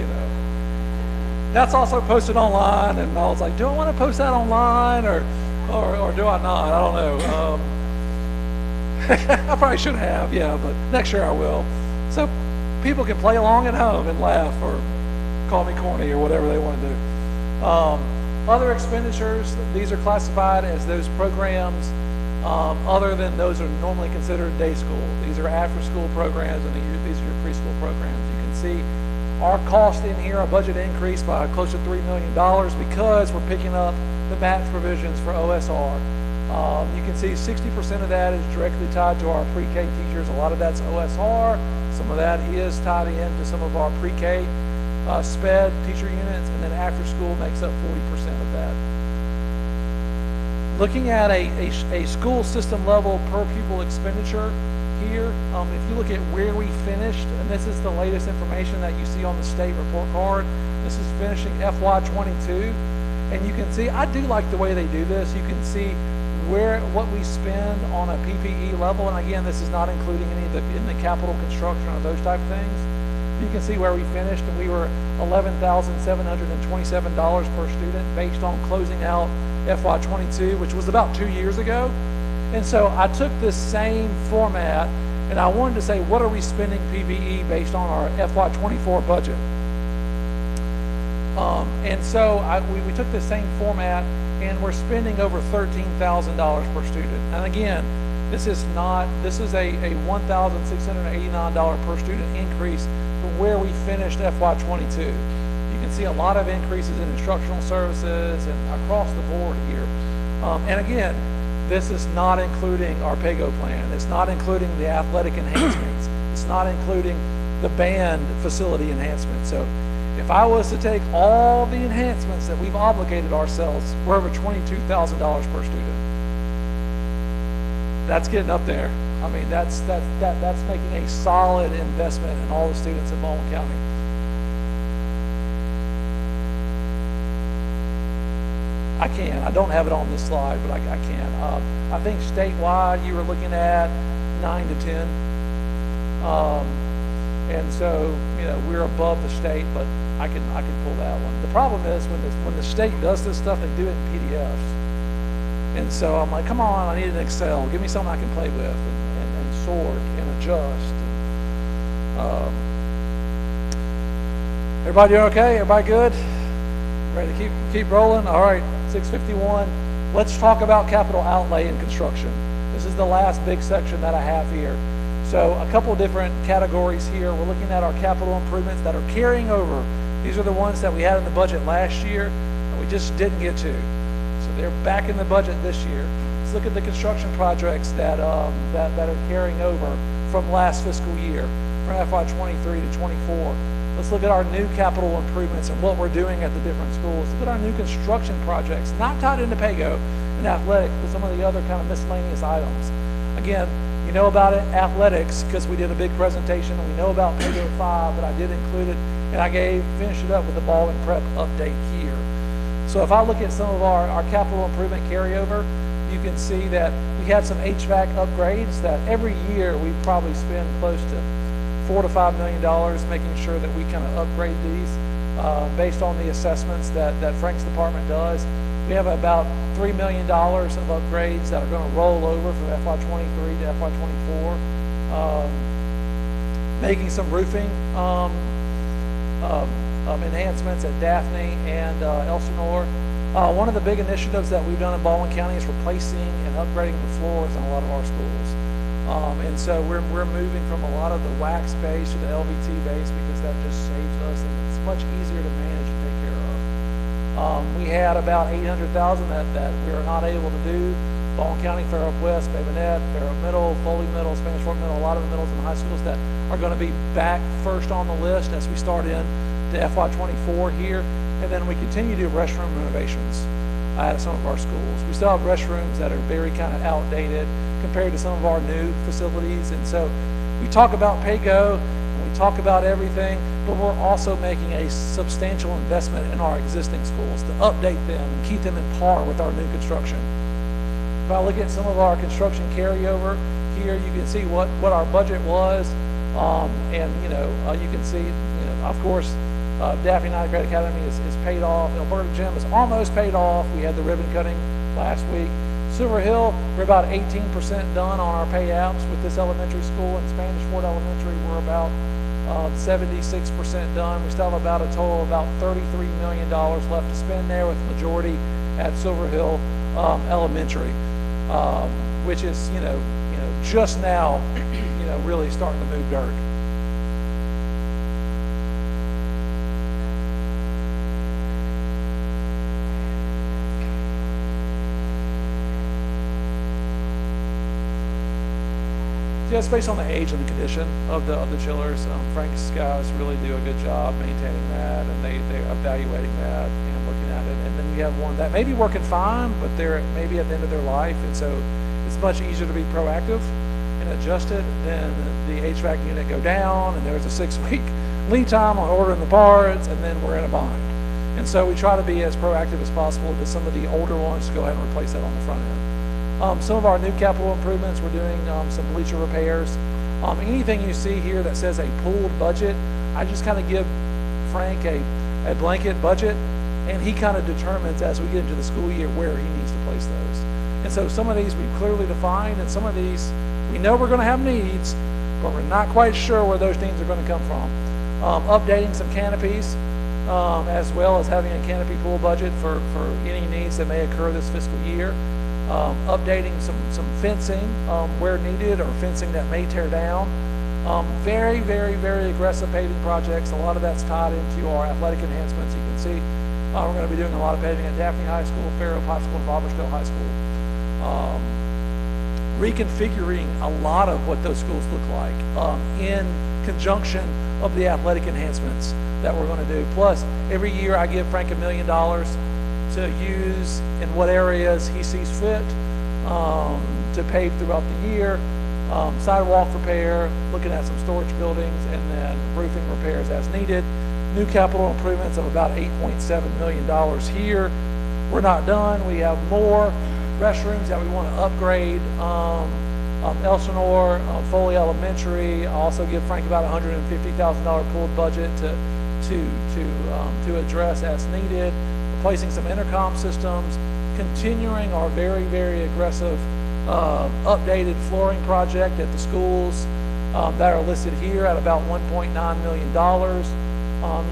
that's also posted online, and I was like, do I want to post that online or do I not? I don't know. I probably should have, yeah, but next year I will. So people can play along at home and laugh or call me corny or whatever they want to do. Other expenditures, these are classified as those programs other than those are normally considered day school. These are after school programs, and these are your preschool programs. You can see our cost in here, our budget increased by close to $3 million because we're picking up the match provisions for OSR. You can see 60% of that is directly tied to our pre-K teachers. A lot of that's OSR. Some of that is tied into some of our pre-K SPED teacher units, and then after school makes up 40% of that. Looking at a school system level per pupil expenditure here, if you look at where we finished, and this is the latest information that you see on the state report card, this is finishing FY22, and you can see, I do like the way they do this. You can see what we spend on a PPE level, and again, this is not including any of the capital construction or those type of things. You can see where we finished, and we were $11,727 per student based on closing out FY22, which was about 2 years ago. And so I took this same format, and I wanted to say, what are we spending PPE based on our FY24 budget? And so we took the same format, and we're spending over $13,000 per student. And again, this is a $1,689 per student increase from where we finished FY22. You can see a lot of increases in instructional services and across the board here. And again, this is not including our PAYGO plan. It's not including the athletic enhancements. It's not including the band facility enhancements. So if I was to take all the enhancements that we've obligated ourselves, we're over $22,000 per student. That's getting up there. I mean, that's making a solid investment in all the students in Baldwin County. I don't have it on this slide, but I can. I think statewide you were looking at 9 to 10. And so, we're above the state, but I can pull that one. The problem is when the state does this stuff, they do it in PDFs. And so I'm like, come on, I need an Excel. Give me something I can play with and sort and adjust. Everybody doing okay? Everybody good? Ready to keep rolling? All right, 6:51. Let's talk about capital outlay and construction. This is the last big section that I have here. So a couple different categories here. We're looking at our capital improvements that are carrying over. These are the ones that we had in the budget last year and we just didn't get to. So they're back in the budget this year. Let's look at the construction projects that are carrying over from last fiscal year, from FY23 to 24. Let's look at our new capital improvements and what we're doing at the different schools. Look at our new construction projects, not tied into PAYGO and athletic, but some of the other kind of miscellaneous items. Again, you know about it, athletics, because we did a big presentation, and we know about PAYGO 5, but I did include it, and I finished it up with the Baldwin prep update here. So if I look at some of our capital improvement carryover, you can see that we had some HVAC upgrades that every year we probably spend close to $4 to $5 million making sure that we kind of upgrade these based on the assessments that Frank's department does. We have about $3 million of upgrades that are going to roll over from FY23 to FY24. Making some roofing enhancements at Daphne and Elsinore. One of the big initiatives that we've done in Baldwin County is replacing and upgrading the floors in a lot of our schools. And so we're moving from a lot of the wax base to the LVT base because that just saves us and it's much easier to manage and take care of. We had about $800,000 that we were not able to do. Baldwin County, Fair Oak West, Bayonet, Fair Oak Middle, Foley Middle, Spanish Fork Middle, a lot of the middles and high schools that are going to be back first on the list as we start in to FY24 here. And then we continue to do restroom renovations at some of our schools. We still have restrooms that are very kind of outdated compared to some of our new facilities. And so we talk about PAYGO and we talk about everything, but we're also making a substantial investment in our existing schools to update them and keep them in par with our new construction. If I look at some of our construction carryover here, you can see what our budget was. And you can see, of course, Daphne United Grad Academy is paid off. Alberta Gym is almost paid off. We had the ribbon cutting last week. Silver Hill, we're about 18% done on our payouts with this elementary school. In Spanish Fort Elementary, we're about 76% done. We still have about a total of about $33 million left to spend there, with the majority at Silver Hill Elementary, which is just now really starting to move dirt. Just based on the age and the condition of the chillers, Frank's guys really do a good job maintaining that, and they're evaluating that and looking at it. And then we have one that may be working fine, but they're maybe at the end of their life, and so it's much easier to be proactive and adjust it than the HVAC unit go down, and there's a 6-week lead time on ordering the parts, and then we're in a bind. And so we try to be as proactive as possible to some of the older ones to go ahead and replace that on the front end. Some of our new capital improvements, we're doing some bleacher repairs. Anything you see here that says a pooled budget, I just kind of give Frank a blanket budget, and he kind of determines as we get into the school year where he needs to place those. And so some of these we've clearly defined, and some of these we know we're going to have needs, but we're not quite sure where those needs are going to come from. Updating some canopies, as well as having a canopy pool budget for any needs that may occur this fiscal year. Updating some fencing where needed, or fencing that may tear down. Very, very, very aggressive paving projects. A lot of that's tied into our athletic enhancements. You can see we're going to be doing a lot of paving at Daphne High School, Fair Oak High School, and Bobbersdale High School. Reconfiguring a lot of what those schools look like in conjunction of the athletic enhancements that we're going to do. Plus, every year I give Frank $1 million to use in what areas he sees fit to pave throughout the year. Sidewalk repair, looking at some storage buildings, and then roofing repairs as needed. New capital improvements of about $8.7 million here. We're not done. We have more restrooms that we want to upgrade. Elsinore, Foley Elementary. I also give Frank about $150,000 pooled budget to address as needed. Replacing some intercom systems, continuing our very, very aggressive updated flooring project at the schools that are listed here at about $1.9 million.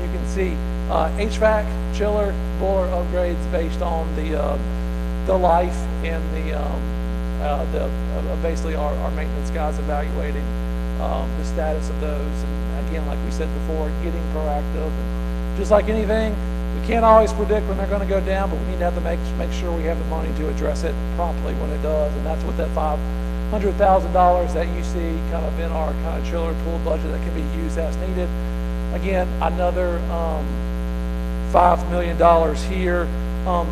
You can see HVAC, chiller, boiler upgrades based on the life and basically our maintenance guys evaluating the status of those. And again, like we said before, getting proactive. And just like anything, we can't always predict when they're going to go down, but we need to have to make sure we have the money to address it promptly when it does. And that's what that $500,000 that you see kind of in our kind of chiller pool budget that can be used as needed. Again, another $5 million here.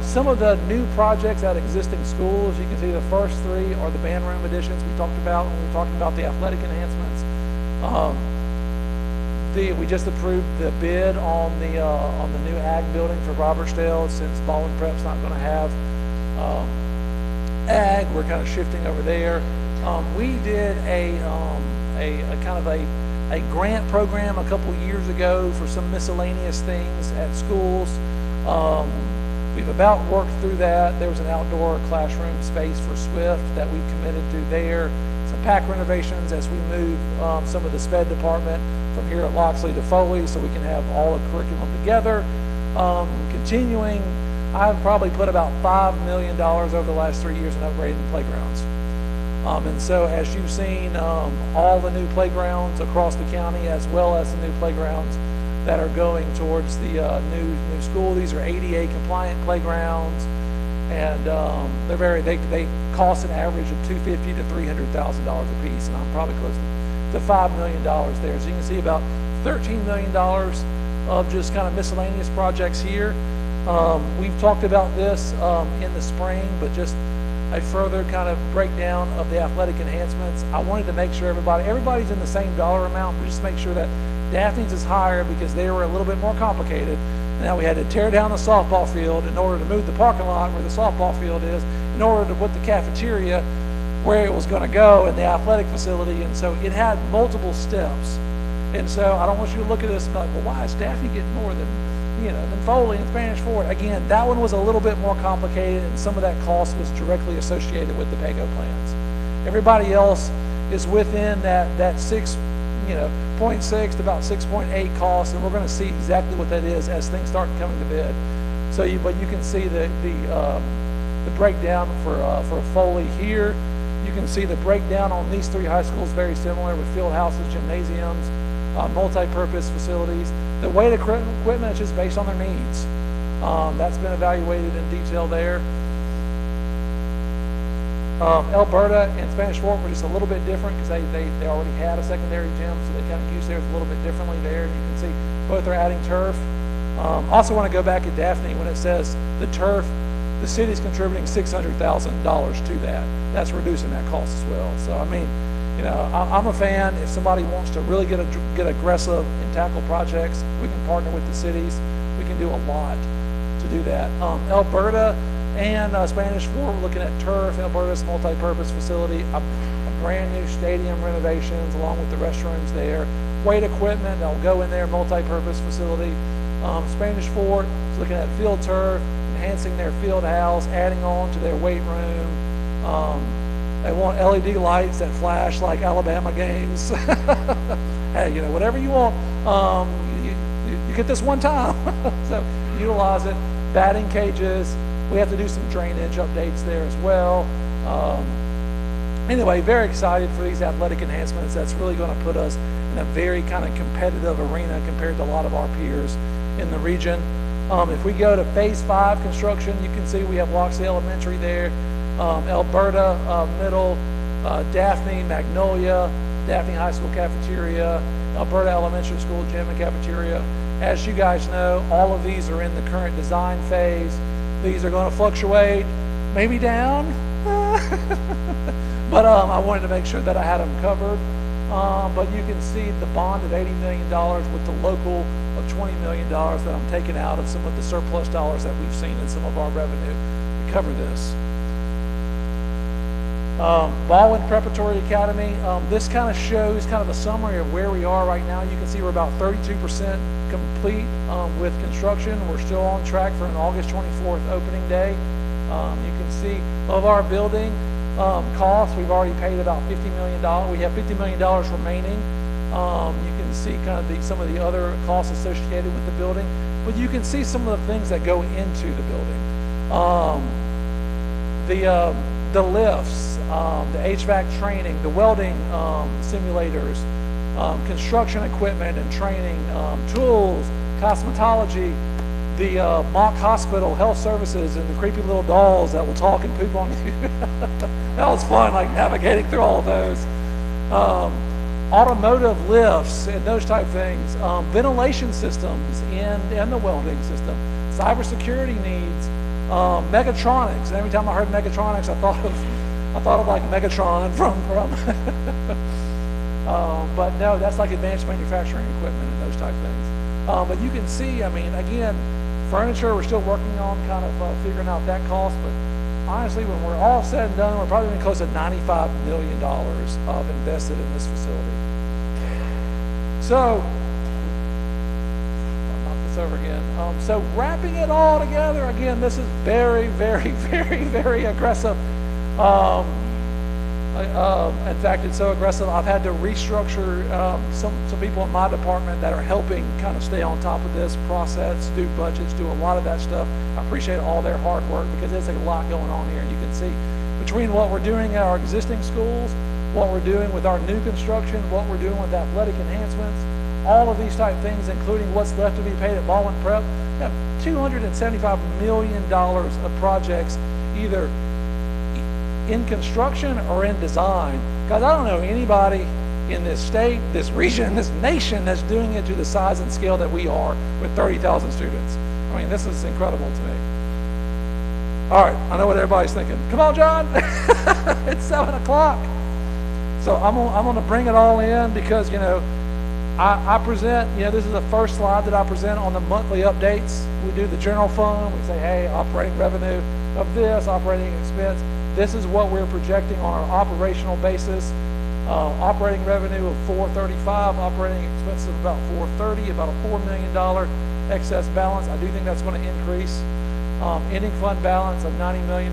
Some of the new projects at existing schools, you can see the first three are the band room additions we talked about when we were talking about the athletic enhancements. We just approved the bid on the new ag building for Robertsdale. Since Baldwin Prep's not going to have ag, we're kind of shifting over there. We did a kind of a grant program a couple years ago for some miscellaneous things at schools. We've about worked through that. There was an outdoor classroom space for Swift that we committed to there. Some PAC renovations as we move some of the SPED department from here at Loxley to Foley so we can have all the curriculum together. Continuing, I've probably put about $5 million over the last 3 years in upgrading the playgrounds. And so as you've seen, all the new playgrounds across the county as well as the new playgrounds that are going towards the new school. These are ADA compliant playgrounds, and they cost an average of $250,000 to $300,000 a piece, and I'm probably close to $5 million there. So you can see about $13 million of just kind of miscellaneous projects here. We've talked about this in the spring, but just a further kind of breakdown of the athletic enhancements. I wanted to make sure everybody's in the same dollar amount, but just make sure that Daphne's is higher because they were a little bit more complicated. Now we had to tear down the softball field in order to move the parking lot where the softball field is, in order to put the cafeteria where it was going to go in the athletic facility. And so it had multiple steps. And so I don't want you to look at this and be like, well, why is Daphne getting more than Foley and Spanish Fort? Again, that one was a little bit more complicated, and some of that cost was directly associated with the PAYGO plans. Everybody else is within that 0.6 to about 6.8 cost, and we're going to see exactly what that is as things start coming to bid. But you can see the breakdown for Foley here. You can see the breakdown on these three high schools very similar with field houses, gymnasiums, multi-purpose facilities. The weight of equipment is just based on their needs. That's been evaluated in detail there. Alberta and Spanish Fork were just a little bit different because they already had a secondary gym, so they kind of used theirs a little bit differently there. You can see both are adding turf. Also want to go back at Daphne when it says the turf, the city's contributing $600,000 to that. That's reducing that cost as well. So I mean, I'm a fan. If somebody wants to really get aggressive and tackle projects, we can partner with the cities. We can do a lot to do that. Alberta and Spanish Fork, we're looking at turf. Alberta's multi-purpose facility, a brand new stadium renovations along with the restrooms there. Weight equipment that'll go in there, multi-purpose facility. Spanish Fork is looking at field turf, enhancing their field house, adding on to their weight room. They want LED lights that flash like Alabama games. Hey, whatever you want, you get this one time. So utilize it. Batting cages. We have to do some drainage updates there as well. Anyway, very excited for these athletic enhancements. That's really going to put us in a very kind of competitive arena compared to a lot of our peers in the region. If we go to phase 5 construction, you can see we have Loxley Elementary there. Alberta Middle, Daphne, Magnolia, Daphne High School cafeteria, Alberta Elementary School gym and cafeteria. As you guys know, all of these are in the current design phase. These are going to fluctuate, maybe down, but I wanted to make sure that I had them covered. But you can see the bond of $80 million with the local of $20 million that I'm taking out of some of the surplus dollars that we've seen in some of our revenue to cover this. Baldwin Preparatory Academy, this kind of shows kind of a summary of where we are right now. You can see we're about 32% complete with construction. We're still on track for an August 24th opening day. You can see of our building costs, we've already paid about $50 million. We have $50 million remaining. You can can see kind of some of the other costs associated with the building, but you can see some of the things that go into the building. The lifts, the HVAC training, the welding simulators, construction equipment and training, tools, cosmetology, the mock hospital, health services, and the creepy little dolls that will talk and poop on you. That was fun, like navigating through all of those. Automotive lifts and those type things, ventilation systems in the welding system, cybersecurity needs, mechatronics. And every time I heard mechatronics, I thought of like Megatron from but no, that's like advanced manufacturing equipment and those type things. But you can see, I mean, again, furniture, we're still working on kind of figuring out that cost, but honestly, when we're all said and done, we're probably going to close to $95 million of invested in this facility. So, I'll knock this over again. So wrapping it all together, again, this is very, very, very, very aggressive. In fact, it's so aggressive, I've had to restructure some people in my department that are helping kind of stay on top of this process, do budgets, do a lot of that stuff. I appreciate all their hard work because there's a lot going on here. And you can see between what we're doing at our existing schools, what we're doing with our new construction, what we're doing with athletic enhancements, all of these type things, including what's left to be paid at Baldwin Prep, we have $275 million of projects either in construction or in design. Guys, I don't know anybody in this state, this region, this nation that's doing it to the size and scale that we are with 30,000 students. I mean, this is incredible to me. All right, I know what everybody's thinking. Come on, John. It's 7 o'clock. So I'm going to bring it all in because, you know, I present, you know, this is the first slide that I present on the monthly updates. We do the general fund. We say, hey, operating revenue of this, operating expense. This is what we're projecting on our operational basis. Operating revenue of $435, operating expenses of about $430, about a $4 million excess balance. I do think that's going to increase. Ending fund balance of $90 million,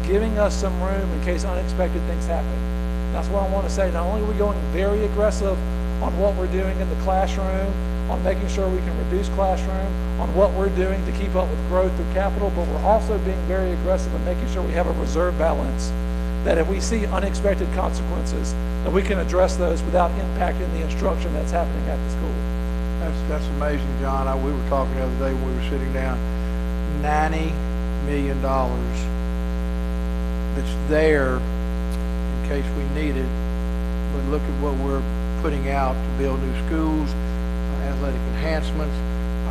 giving us some room in case unexpected things happen. That's what I want to say. Not only are we going very aggressive on what we're doing in the classroom, on making sure we can reduce classroom, on what we're doing to keep up with growth through capital, but we're also being very aggressive in making sure we have a reserve balance, that if we see unexpected consequences, that we can address those without impacting the instruction that's happening at the school. That's amazing, John. We were talking the other day when we were sitting down. $90 million that's there in case we need it, but look at what we're putting out to build new schools, athletic enhancements,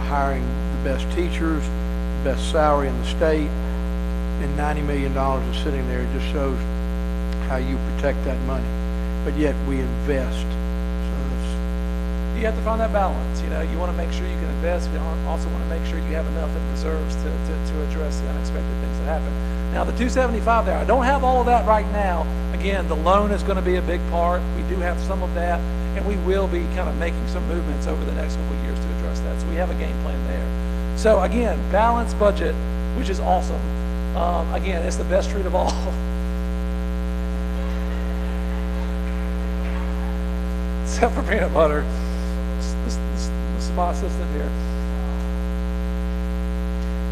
hiring the best teachers, the best salary in the state, and $90 million is sitting there. It just shows how you protect that money, but yet we invest. You have to find that balance. You know, you want to make sure you can invest, but you also want to make sure you have enough in reserves to address the unexpected things that happen. Now, the 275 there, I don't have all of that right now. Again, the loan is going to be a big part. We do have some of that, and we will be kind of making some movements over the next couple of years to address that. So we have a game plan there. So again, balanced budget, which is awesome. Again, it's the best treat of all. Except for peanut butter. This is my assistant here.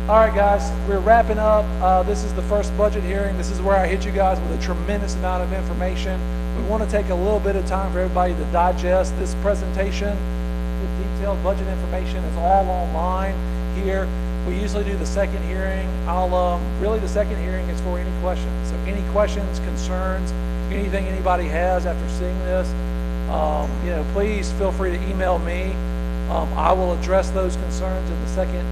All right, guys, we're wrapping up. This is the first budget hearing. This is where I hit you guys with a tremendous amount of information. We want to take a little bit of time for everybody to digest this presentation. The detailed budget information is all online here. We usually do the second hearing. Really the second hearing is for any questions. So any questions, concerns, anything anybody has after seeing this, you know, please feel free to email me. I will address those concerns in the second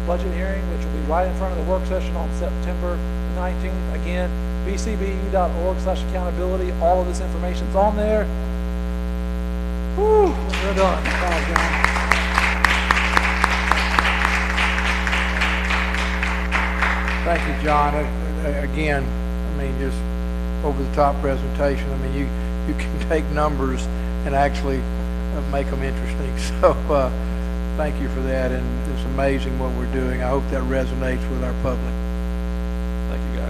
budget hearing, which will be right in front of the work session on September 19th. Again, bcbe.org/accountability. All of this information's on there. Whew, we're done. Bye, John. Thank you, John. Again, I mean, just over-the-top presentation. I mean, you can take numbers and actually make them interesting. So thank you for that, and it's amazing what we're doing. I hope that resonates with our public. Thank you, guys.